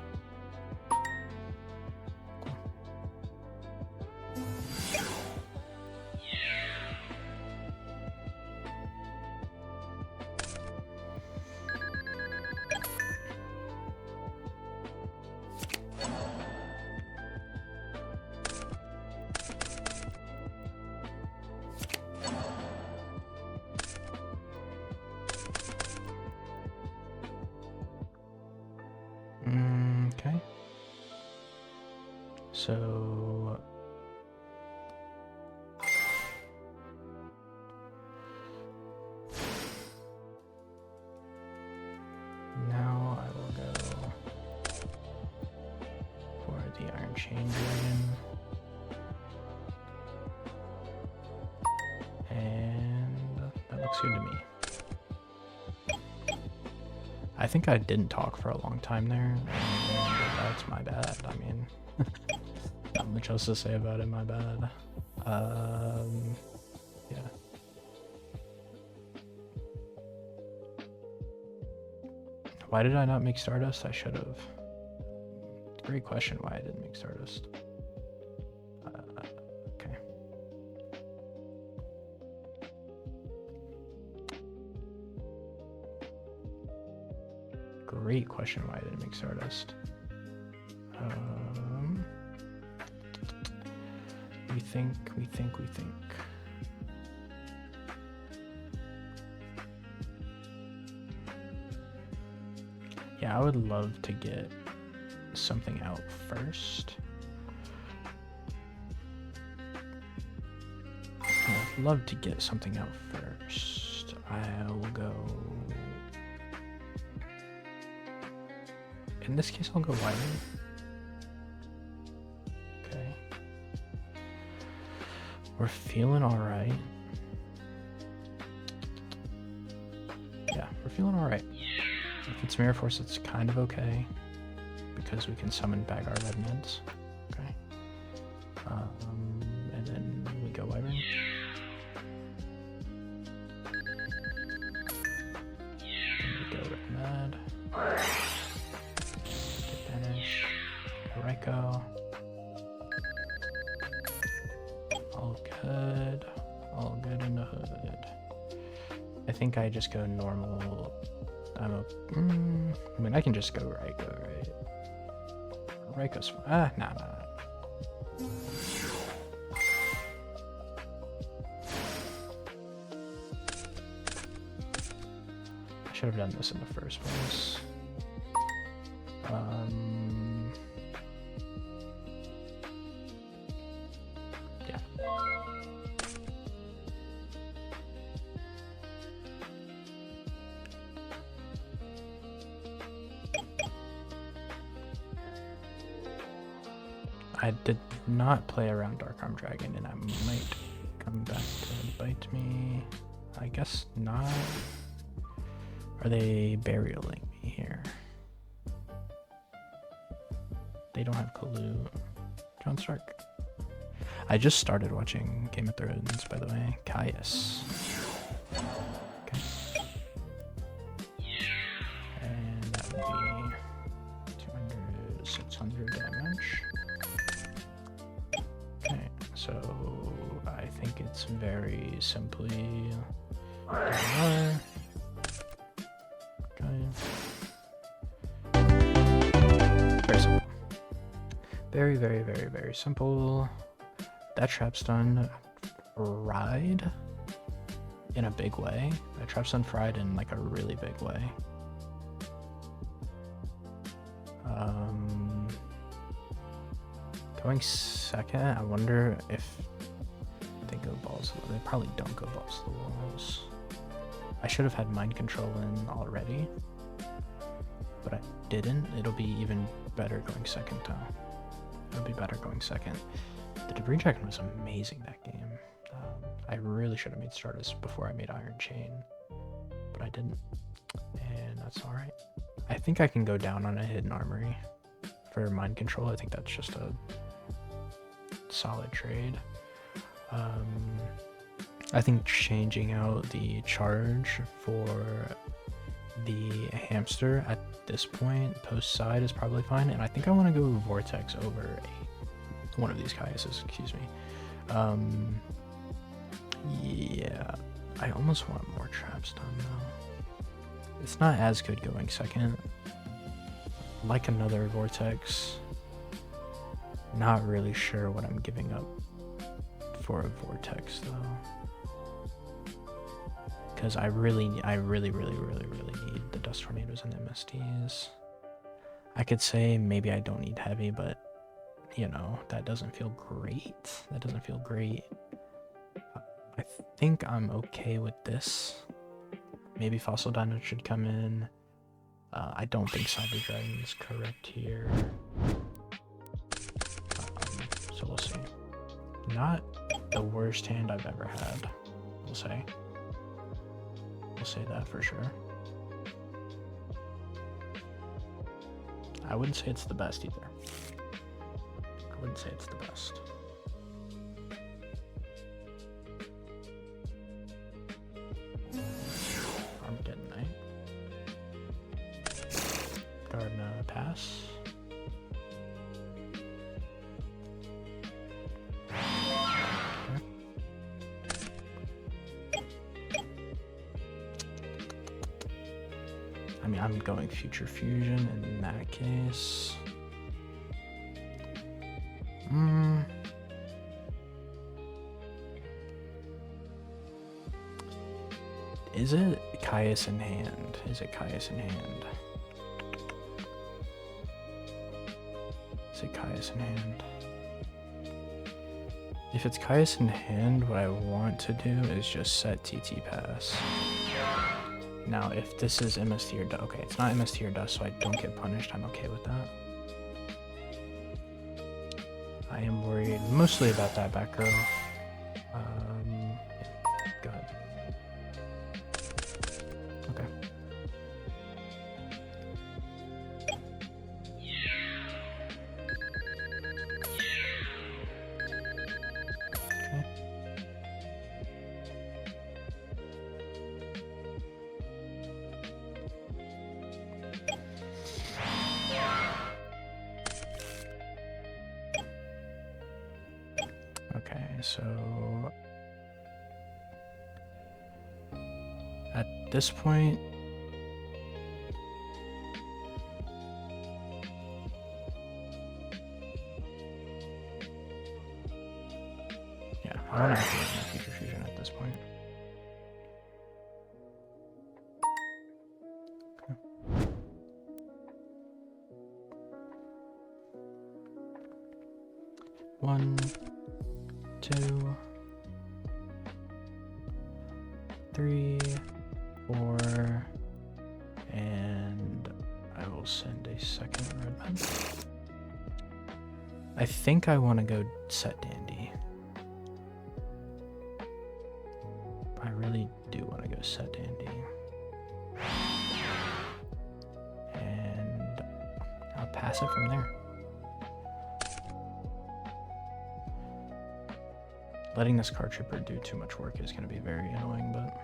Okay. So Chain Dragon. And that looks good to me. I think I didn't talk for a long time there. That's my bad. I mean, not much else to say about it, my bad. Yeah. Why did I not make Stardust? I should have. Great question why I didn't make Stardust. Okay. Great question why I didn't make Stardust. We think. Yeah, I would love to get something out first. I'd love to get something out first. I'll go... In this case, I'll go Wyvern. Okay. We're feeling alright. Yeah, we're feeling alright. If it's Mirror Force, it's kind of okay. Because we can summon back our red mids. Okay. And then we go Wyvern. And we go red mid. Banish. Raikou. All good. All good in the hood. I think I just go normal. I mean, I can just go Raikou, right? Raikou's fine. Nah. I should have done this in the first place. Yeah. I did not play around Dark Arm Dragon, and I might come back to bite me. I guess not. Are they burialing me here? They don't have Kalu. John Stark. I just started watching Game of Thrones, by the way. Caius. Okay. And that would be 200, 600 damage. Okay, so I think it's very simply... Okay. Very simple. Very simple. That trap stun fried in a big way. That trap stun fried in like a really big way. Going second, I wonder if they go balls. They probably don't go balls to the walls. I should have had mind control in already, but I didn't. It'll be even better going second though. It'll be better going second. The Debris Dragon was amazing that game. I really should have made Stardust before I made Iron Chain, but I didn't, and that's alright. I think I can go down on a Hidden Armory for mind control. I think that's just a solid trade. I think changing out the charge for the hamster at this point post side is probably fine, and I think I want to go Vortex over one of these Caiuses, excuse me. Yeah, I almost want more traps done though. It's not as good going second. Like another Vortex. Not really sure what I'm giving up for a Vortex though. Because I really need the Dust Tornadoes and MSTs. I could say maybe I don't need heavy, but you know, that doesn't feel great. That doesn't feel great. I think I'm okay with this. Maybe Fossil Dino should come in. I don't think Cyber Dragon is correct here. not the worst hand I've ever had, we'll say. We'll say that for sure. I wouldn't say it's the best either. I wouldn't say it's the best. Armageddon Knight. Garden pass. I mean, I'm going Future Fusion in that case. Is it Caius in hand? Is it Caius in hand? Is it Caius in hand? If it's Caius in hand, what I want to do is just set TT pass. Now, if this is MST or dust, okay, it's not MST or dust, so I don't get punished. I'm okay with that. I am worried mostly about that back row. Yeah, go ahead. Okay. Okay, so at this point, yeah, I don't have to use my Future Fusion at this point. Okay. 1, 2, 3, 4, and I will send a second red pen. I think I want to go set Dandy. I really do want to go set Dandy. And I'll pass it from there. Letting this card tripper do too much work is going to be very annoying, but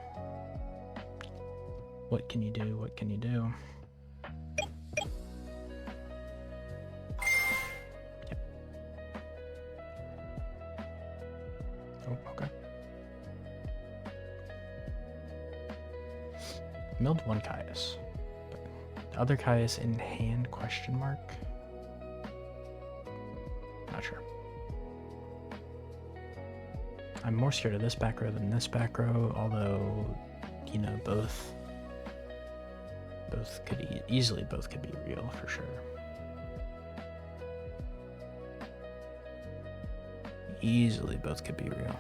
what can you do? What can you do? Yep. Oh, okay. Milled one Caius. The other Caius in hand, question mark? Not sure. I'm more scared of this back row than this back row, although, you know, both could easily both could be real for sure. Easily both could be real.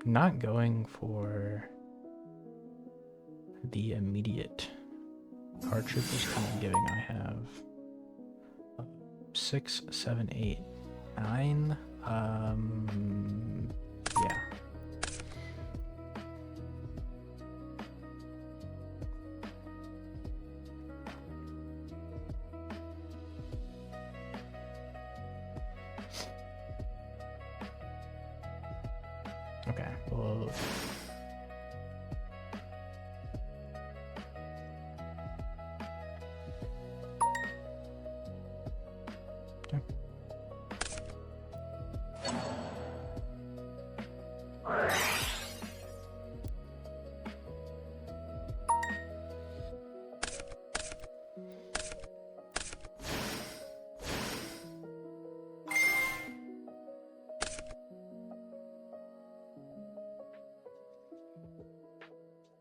Not going for the immediate card trip is kind of giving. I have 6, 7, 8, 9. Yeah. Okay, well, okay.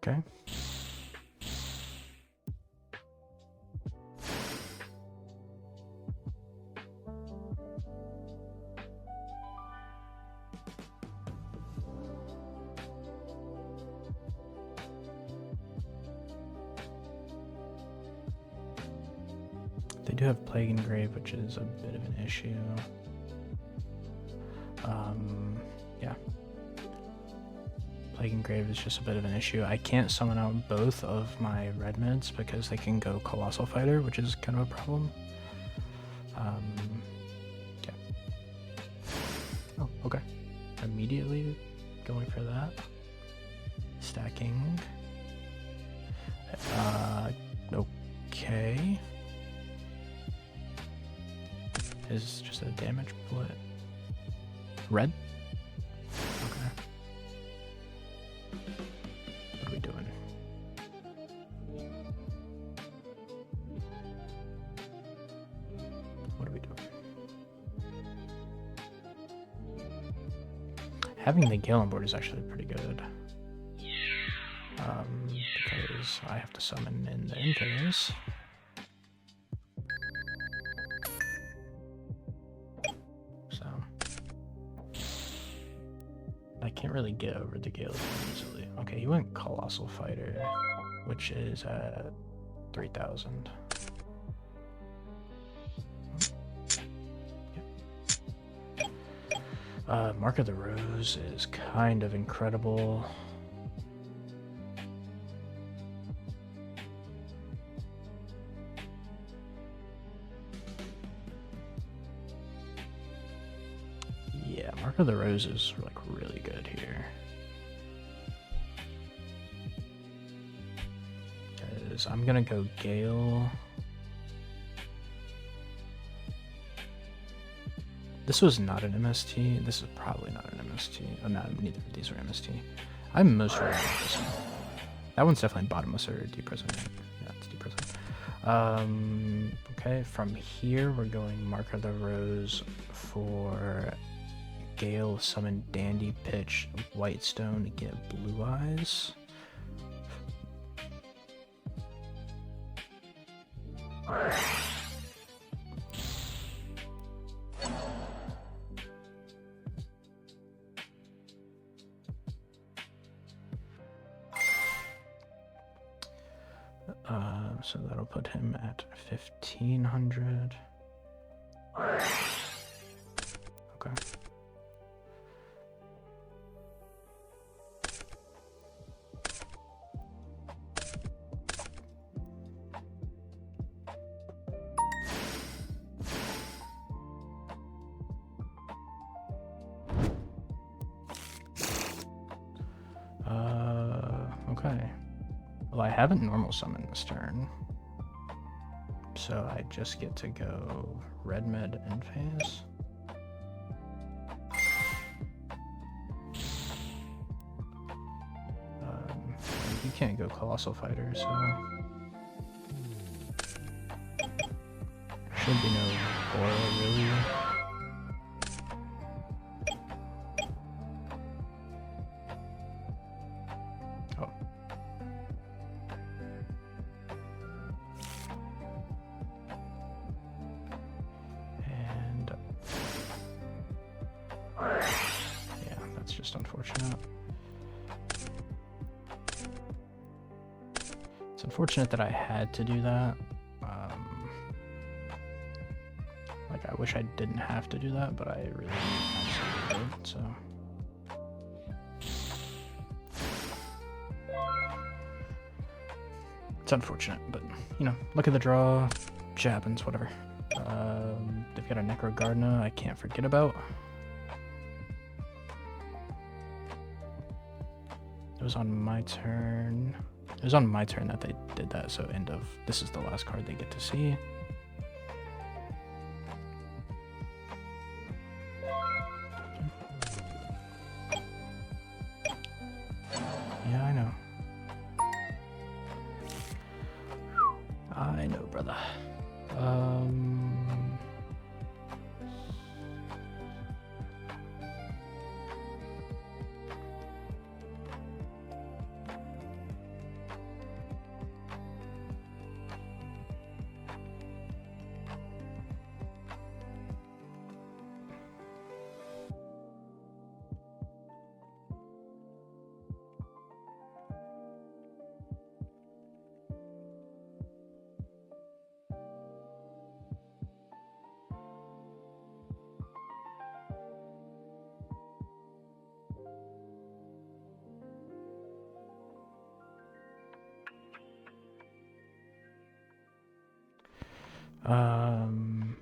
Okay. They do have Plague Engrave, which is a bit of an issue. Yeah. Plague Engrave is just a bit of an issue. I can't summon out both of my red mids because they can go Colossal Fighter, which is kind of a problem. Yeah. Oh, okay. Immediately going for that. Stacking. Okay. Is just a damage bullet. Red? Okay. What are we doing? What are we doing? Having the Gale on board is actually pretty good. Because I have to summon in the end phase. So I can't really get over the Gale easily. Okay, he went Colossal Fighter, which is at 3,000. Mark of the Rose is kind of incredible. Yeah, Mark of the Rose is like really good here. Because I'm gonna go Gale. This was not an MST. This is probably not an MST. Oh, no, neither of these are MST. I'm most worried about this one. That one's definitely bottomless or depressing. Yeah, it's depressing. Okay, from here we're going Mark of the Rose for Gale, summon Dandy, pitch Whitestone, get Blue Eyes. So that'll put him at 1,500. Okay. Okay. Well, I haven't normal summoned this turn, so I just get to go red mid end phase. You can't go Colossal Fighter, so should be no aura really. Just unfortunate. It's unfortunate that I had to do that. Like, I wish I didn't have to do that, but I really absolutely did, so. It's unfortunate, but, you know, look at the draw, shit happens, whatever. They've got a Necro Gardener I can't forget about. It was on my turn. It was on my turn that they did that, so end of. This is the last card they get to see. Yeah, I know. I know, brother. Um.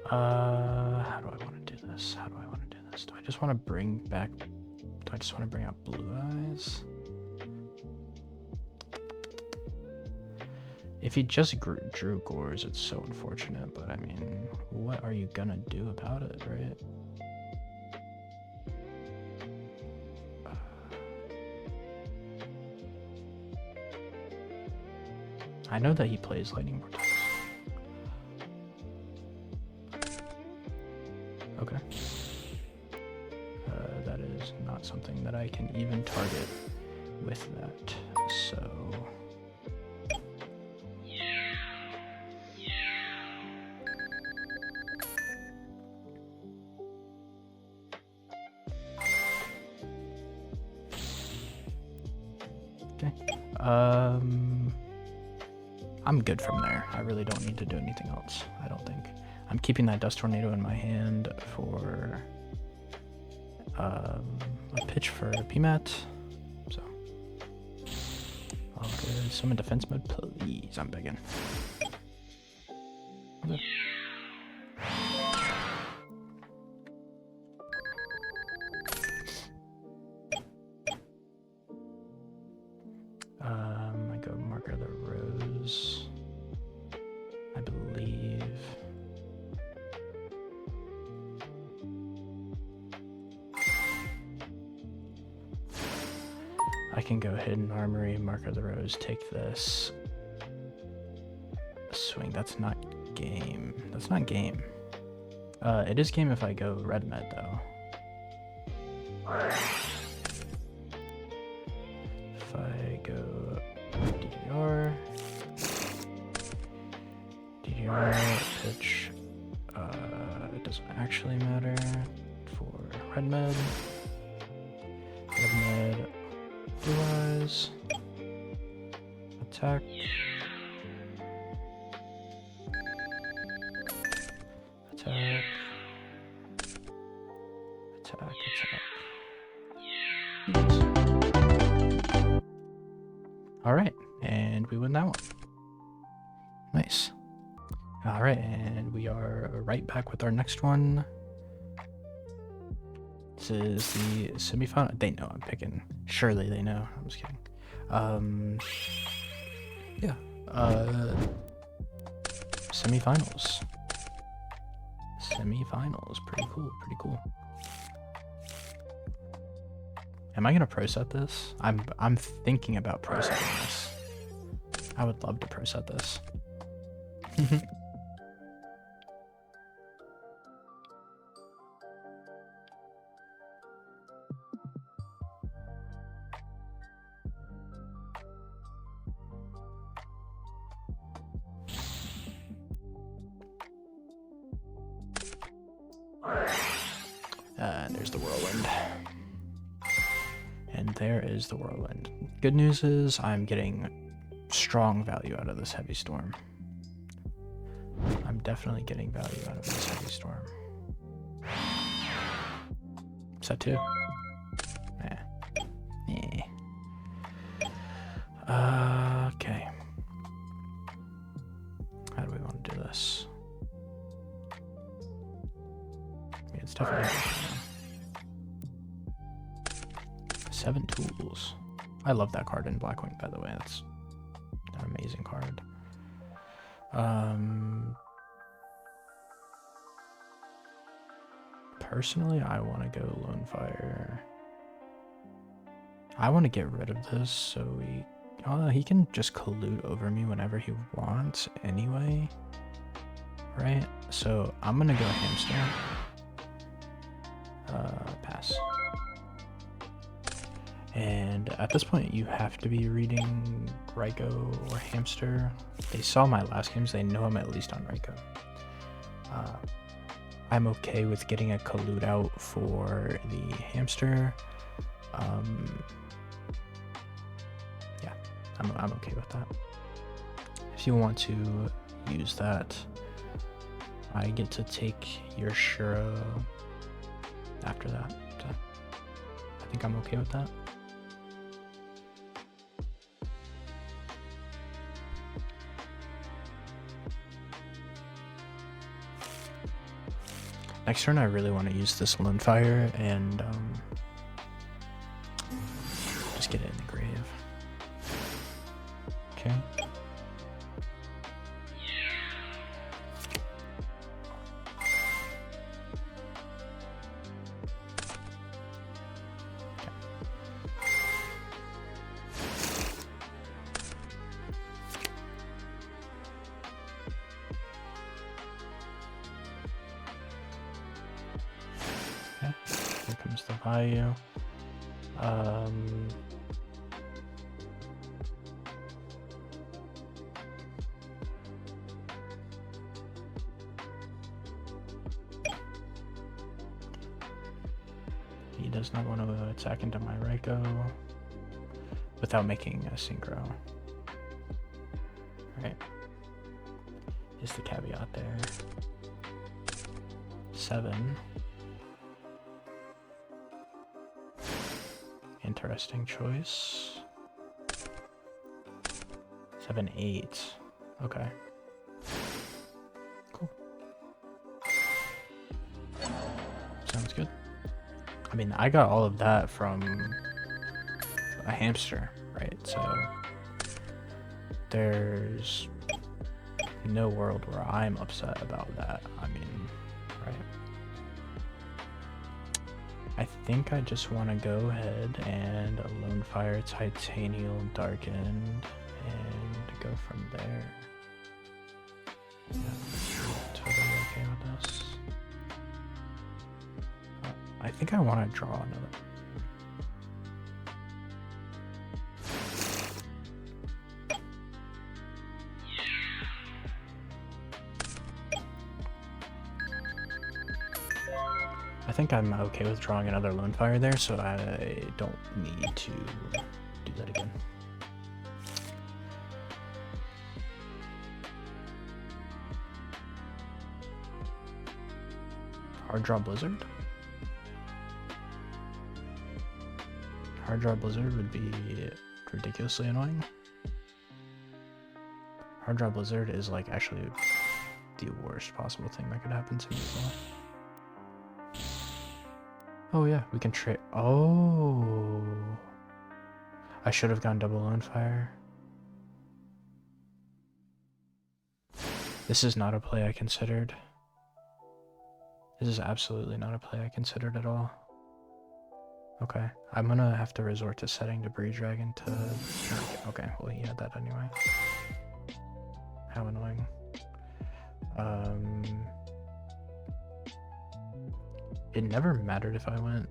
How do I want to do this? How do I want to do this? Do I just want to bring back? Do I just want to bring out Blue Eyes? If he just drew Gores, it's so unfortunate. But I mean, what are you gonna do about it, right? I know that he plays Lightning Vortex. Okay. That is not something that I can even target with that, so... Okay. I'm good from there. I really don't need to do anything else, I don't think. I'm keeping that Dust Tornado in my hand for a pitch for PMAT. So, all good. Summon defense mode, please. I'm begging. Okay. I go Marker of the Rose, I believe. I can go Hidden Armory, Marker of the Rose, take this. Swing, that's not game. That's not game. It is game if I go Red Med though. If I go DDR, pitch, it doesn't actually matter for Red Med. Red Med, Blue Eyes, attack. Attack. Attack, attack. Nice. Alright, and we win that one. Nice. Alright, and we are right back with our next one. This is the semifinal. They know I'm picking. Surely they know. I'm just kidding. Yeah. Semifinals. Semifinals. Pretty cool. Pretty cool. Am I gonna pro set this? I'm thinking about pro setting this. I would love to pro set this. There's the Whirlwind. And there is the Whirlwind. Good news is I'm getting strong value out of this Heavy Storm. I'm definitely getting value out of this Heavy Storm. Set 2? Okay. How do we want to do this? Yeah, it's definitely 7 tools. I love that card in Blackwing, by the way. That's an amazing card. Personally, I want to go Lone Fire. I want to get rid of this so he can just collude over me whenever he wants anyway. Right? So I'm gonna go Hamster. Pass. And at this point, you have to be reading Raikou or Hamster. They saw my last games, they know I'm at least on Raikou. I'm okay with getting a collude out for the Hamster. Yeah, I'm okay with that. If you want to use that, I get to take your Shuro after that. So I think I'm okay with that. Next turn, I really want to use this Lone Fire and just get it in the grave. Okay. Here comes the value. He does not want to attack into my Raikou without making a synchro. Right. Is the caveat there. 7. Interesting choice. 7, 8. Okay. Cool. Sounds good. I mean, I got all of that from a hamster, right? So there's no world where I'm upset about that. I mean, right? I think I just want to go ahead and a Lone Fire Titanial Darkened and go from there. Yeah, totally okay with this. I think I want to draw another. I think I'm okay with drawing another Lone Fire there, so I don't need to do that again. Hard draw Blizzard? Hard draw Blizzard would be ridiculously annoying. Hard draw Blizzard is like actually the worst possible thing that could happen to me as well. Oh yeah, we can trade. Oh, I should have gone double Lone Fire. This is not a play I considered. This is absolutely not a play I considered at all. Okay, I'm gonna have to resort to setting Debris Dragon to... Okay, well he had that anyway. How annoying. It never mattered if I went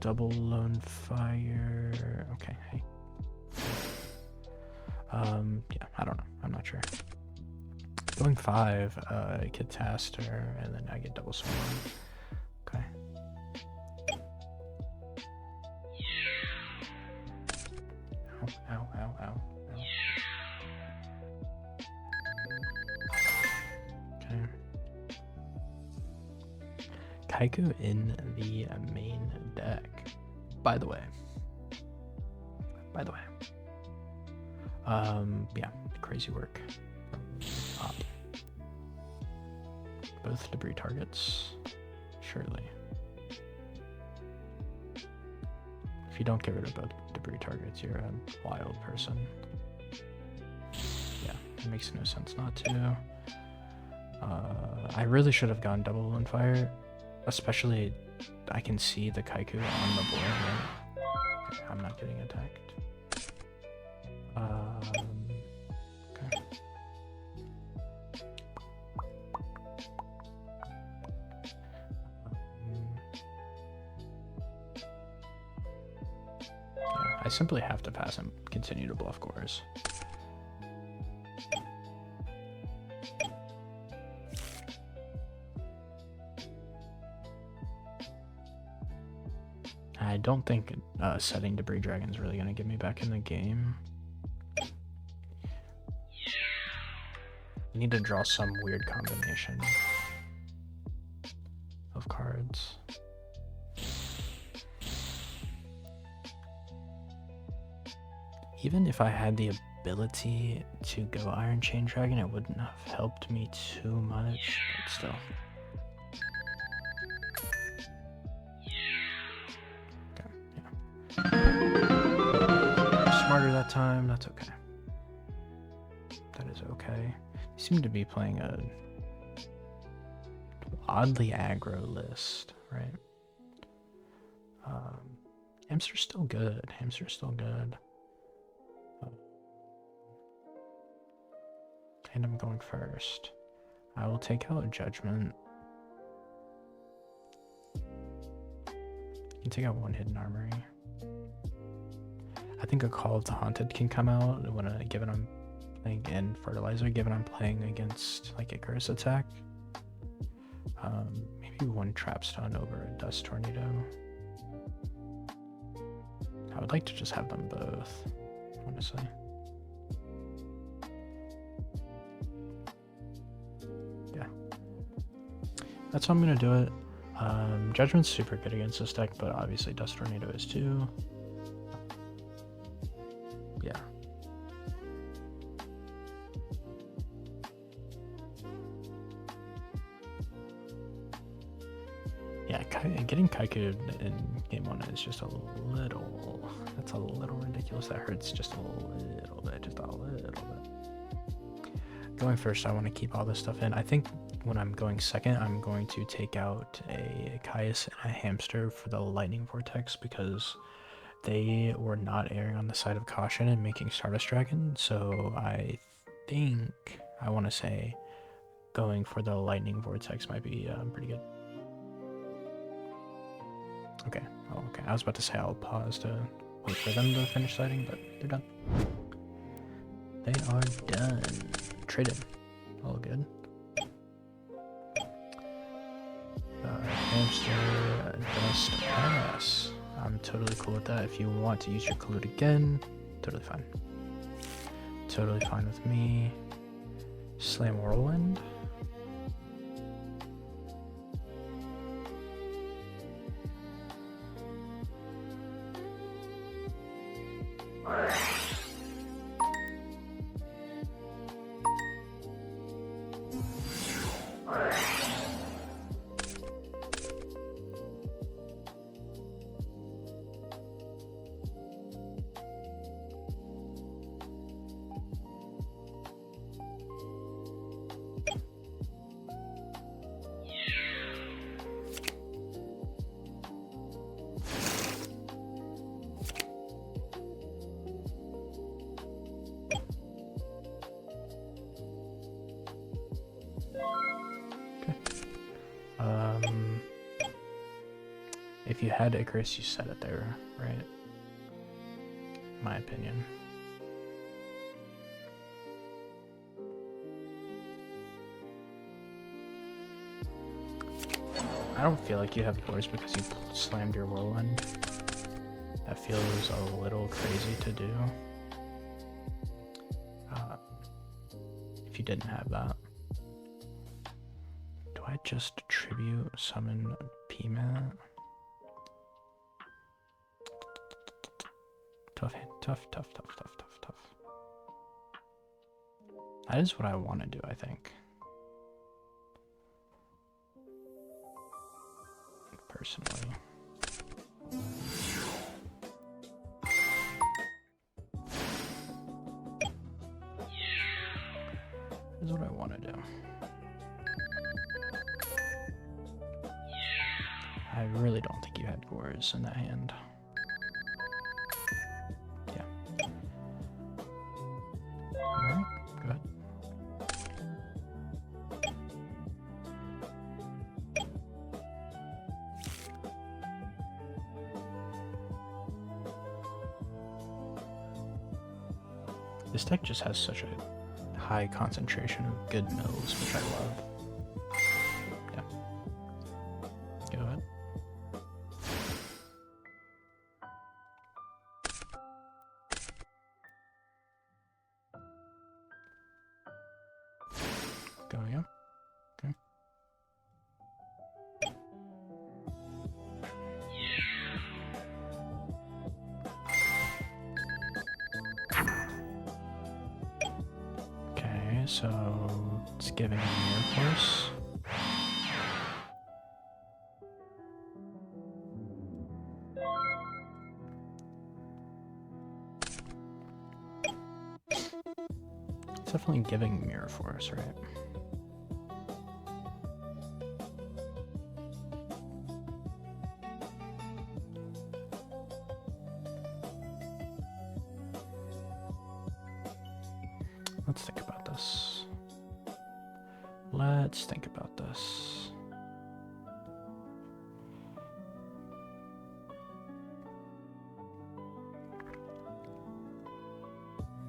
double Lone Fire. Okay, hey. Yeah, I don't know. I'm not sure. Going 5, Cataster, and then I get double Swarm. Okay. Ow, ow, ow, ow, ow. Okay. Kaiku in the main deck. By the way. Yeah, crazy work. Up. Both debris targets. Surely. If you don't get rid of both debris targets, you're a wild person. Yeah, it makes no sense not to. I really should have gone double Lone Fire. Especially, I can see the Kaiku on the board, right? Okay, I'm not getting attacked. Okay. Yeah, I simply have to pass and continue to bluff Gores. I don't think setting Debris Dragon is really going to get me back in the game. I need to draw some weird combination of cards. Even if I had the ability to go Iron Chain Dragon, it wouldn't have helped me too much, but still. Okay, yeah. Smarter that time, that's okay. That is okay. They seem to be playing a oddly aggro list, right? Hamster's still good. Hamster's still good. And I'm going first. I will take out Judgment. You can take out one Hidden Armory. I think a Call of the Haunted can come out when given I'm playing in Fertilizer, given I'm playing against like Icarus attack. Maybe one Trapstone over a Dust Tornado. I would like to just have them both, honestly. Yeah. That's how I'm gonna do it. Judgment's super good against this deck, but obviously Dust Tornado is too. Yeah. Yeah, getting Kaiku in game 1 is just a little... That's a little ridiculous. That hurts just a little bit, just a little bit. Going first, I want to keep all this stuff in. I think when I'm going second, I'm going to take out a Caius and a Hamster for the Lightning Vortex because they were not erring on the side of caution and making Stardust Dragon. So I think, I want to say, going for the Lightning Vortex might be pretty good. Okay. Oh, okay. I was about to say I'll pause to wait for them to finish sighting, but they're done. They are done. Traded. All good. Hamster, Dust Pass. I'm totally cool with that. If you want to use your Collude again, totally fine. Totally fine with me. Slam Whirlwind. If you had Icarus, you said it there, right? My opinion. I don't feel like you have yours because you slammed your Whirlwind. That feels a little crazy to do. If you didn't have that. Do I just tribute summon PMAT? Tough. That is what I want to do, I think. Personally. This is what I want to do. I really don't think you had Gores in that hand. Alright, go ahead. This deck just has such a high concentration of good mills, which I love. Yeah. Go ahead. Going up. Okay. So it's giving a mirror force. It's definitely giving mirror force, right? Let's think about this. Let's think about this.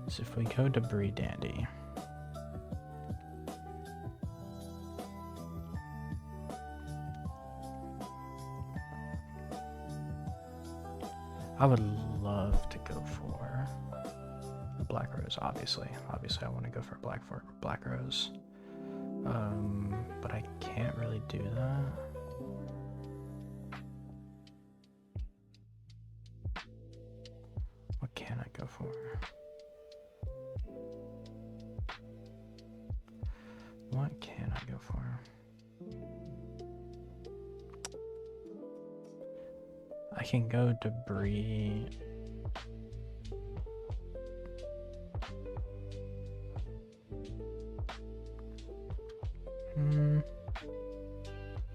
So if we go debris dandy, I would love to go for a black rose, obviously. Obviously I want to go for black rose. But I can't really do that. What can I go for? What can I go for? I can go debris.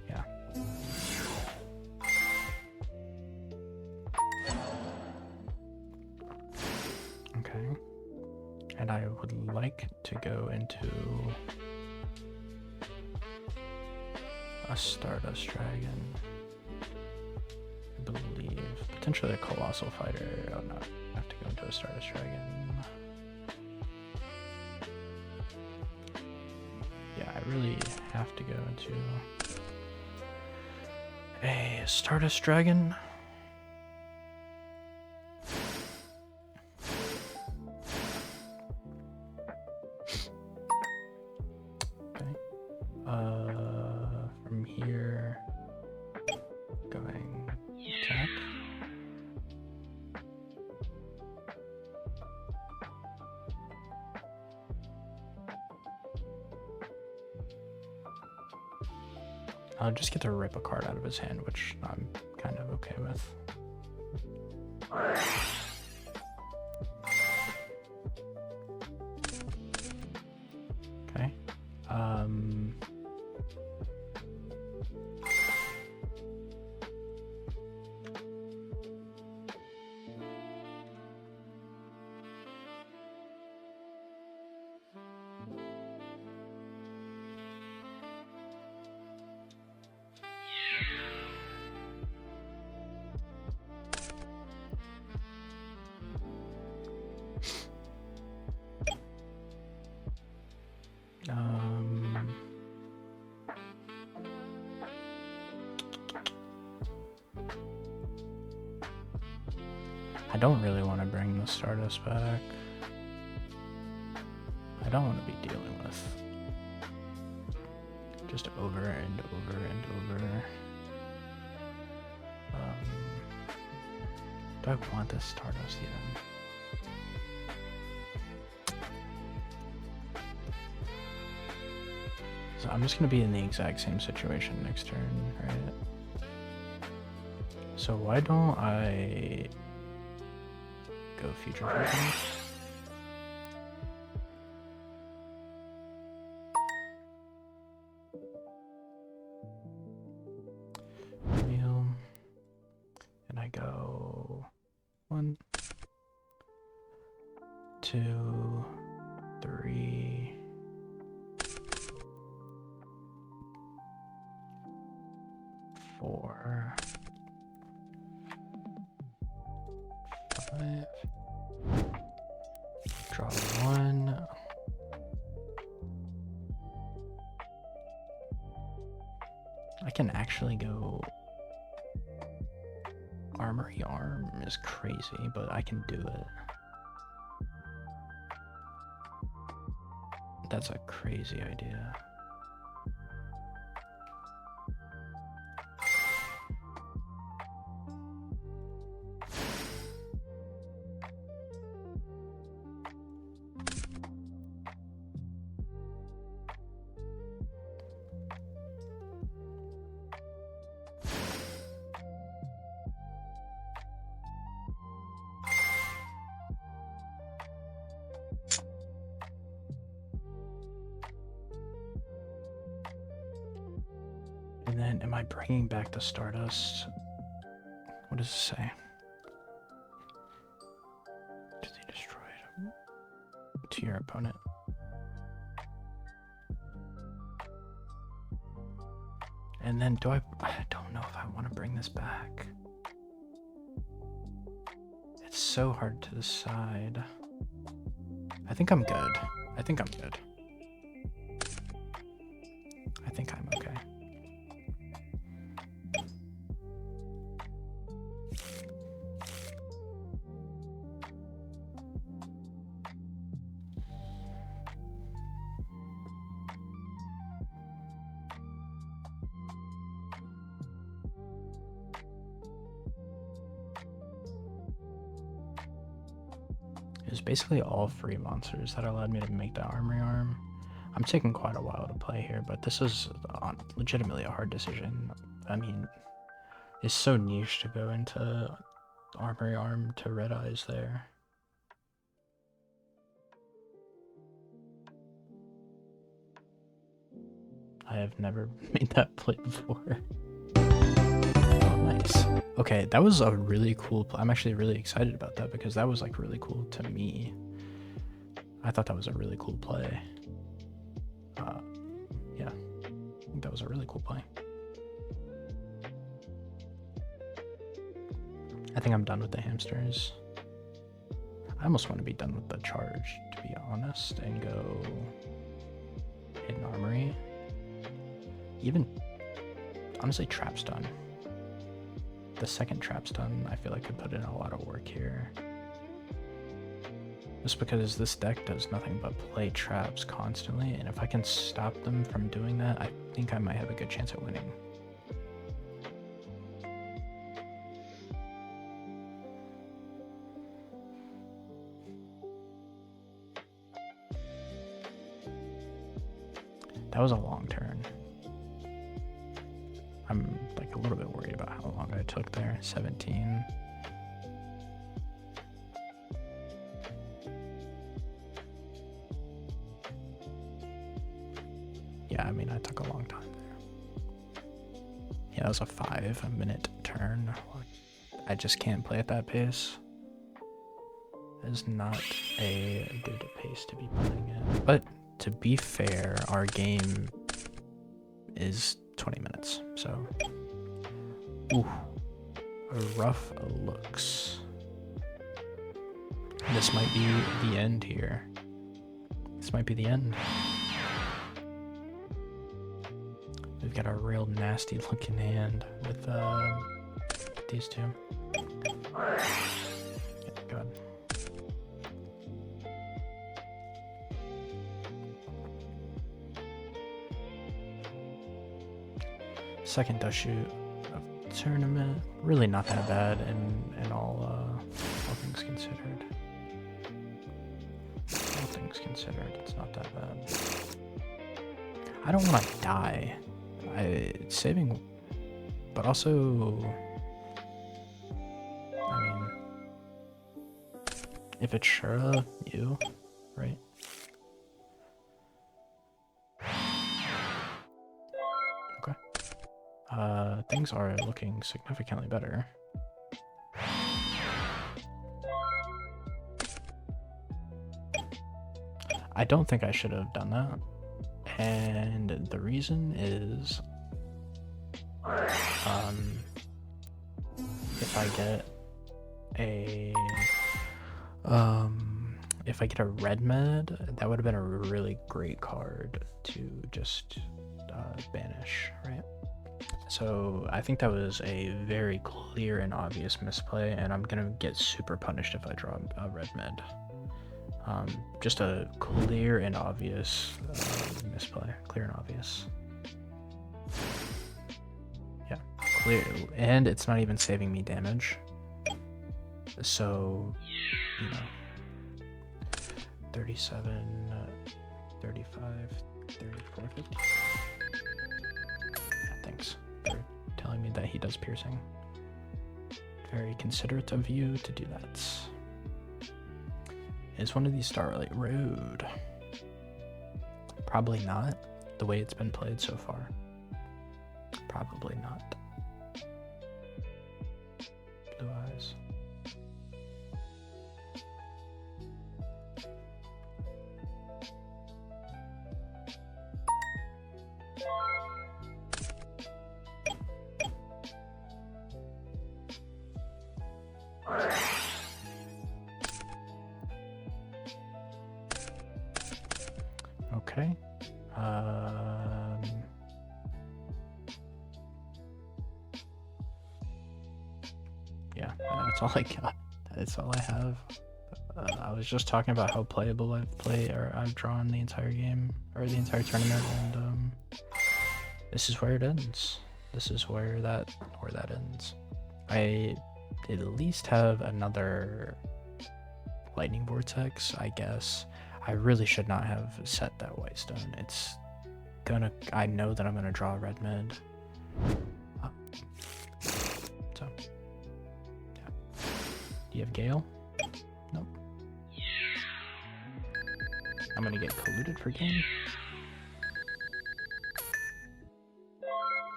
Yeah. Okay. And I would like to go into a Stardust Dragon. I believe. Potentially a Colossal Fighter. Oh no, I have to go into a Stardust Dragon. Yeah, I really have to go into a Stardust Dragon. Okay. From here, going attack. I'll just get to rip a card out of his hand, which I'm kind of okay with. Okay. I don't really want to bring the Stardust back. I don't want to be dealing with just over and over and over. Do I want this Stardust even? So I'm just going to be in the exact same situation next turn, right? So why don't I go Future Vision? Reveal. And I go 1, 2, 3. 4, 5. Draw 1. I can actually go. Armory Arm is crazy, but I can do it. That's a crazy idea. And then, am I bringing back the Stardust? What does it say? Do they destroy it to your opponent? And then, I don't know if I want to bring this back. It's so hard to decide. I think I'm good. I think I'm good. I think I'm okay. It was basically all free monsters that allowed me to make the armory arm. I'm taking quite a while to play here, but this is legitimately a hard decision. I mean, it's so niche to go into armory arm to red eyes there. I have never made that play before. Nice. Okay, that was a really cool play. I'm actually really excited about that because that was like really cool to me. I thought that was a really cool play. Yeah, I think that was a really cool play. I think I'm done with the hamsters. I almost want to be done with the charge, to be honest, and go hidden armory. Even, honestly, trap stun. The second trap stun, I feel like could put in a lot of work here. Just because this deck does nothing but play traps constantly, and if I can stop them from doing that, I think I might have a good chance at winning. That was a long turn. I'm like a little bit worried about how long I took there. 17. Yeah, I mean, I took a long time there. Yeah, that was a 5-minute turn. I just can't play at that pace. That is not a good pace to be playing at. But to be fair, our game is 20 minutes, so ooh, rough looks. This might be the end here. This might be the end. We've got a real nasty looking hand with these two. Yeah, go ahead. Second dust shoot of tournament, really not that bad in all things considered. All things considered, it's not that bad. I don't want to die. It's saving, but also, I mean, if it's Shura, you, right? Things are looking significantly better. I don't think I should have done that. And the reason is, if I get a red med, that would have been a really great card to just banish, right? So I think that was a very clear and obvious misplay, and I'm gonna get super punished if I draw a red med. Just a clear and obvious misplay. Clear and obvious. Yeah, clear, and it's not even saving me damage. So, you know, 37, 35, 34, 50. Yeah, thanks for telling me that he does piercing. Very considerate of you to do that. Is one of these Starlight Road? Probably not, the way it's been played so far. Probably not. Blue eyes. Okay. Yeah, that's all I got. That's all I have. I was just talking about how playable I've drawn the entire game, or the entire tournament, and this is where it ends. This is where that ends. I at least have another lightning vortex, I guess. I really should not have set that white stone. I know that I'm gonna draw a red mid. So, yeah. Do you have Gale? Nope. I'm gonna get colluded for game.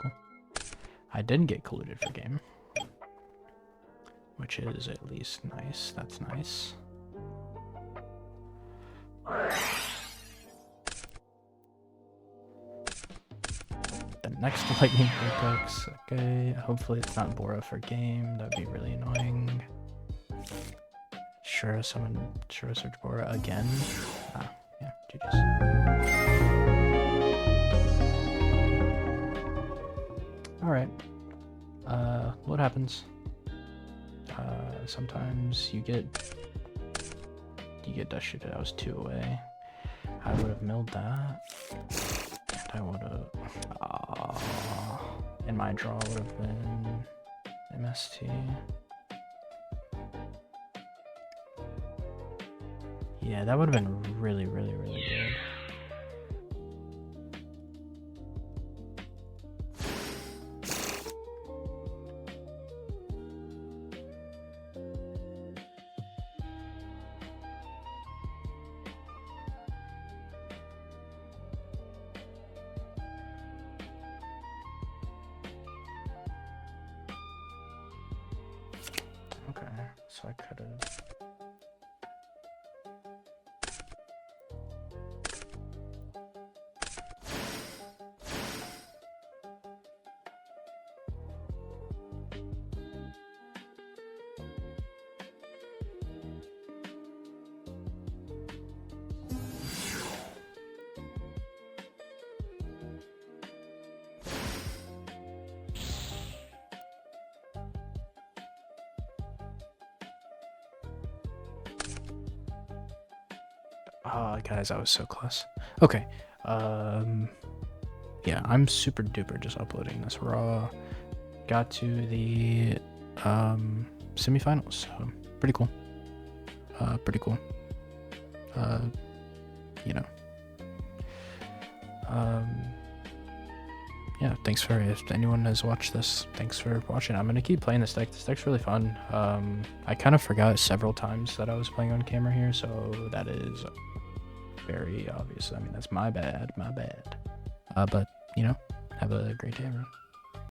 Cool. I didn't get colluded for game, which is at least nice. That's nice. The next lightning vortex. Okay, hopefully it's not Bora for game. That'd be really annoying. Sure, someone search Bora again. Ah, yeah, GG's. Alright. What happens? Sometimes you get dust shooted. I was 2 away. I would have milled that. And I would have... and my draw would have been MST. Yeah, that would have been really, really, really good. Okay, so I could have... Guys, I was so close. Okay, yeah, I'm super duper just uploading this raw. Got to the semifinals, so pretty cool. Pretty cool. You know. Yeah, thanks for, if anyone has watched this, thanks for watching. I'm gonna keep playing this deck. This deck's really fun. I kind of forgot several times that I was playing on camera here, so that is very obvious. I mean, that's my bad. But, you know, have a great day, everyone.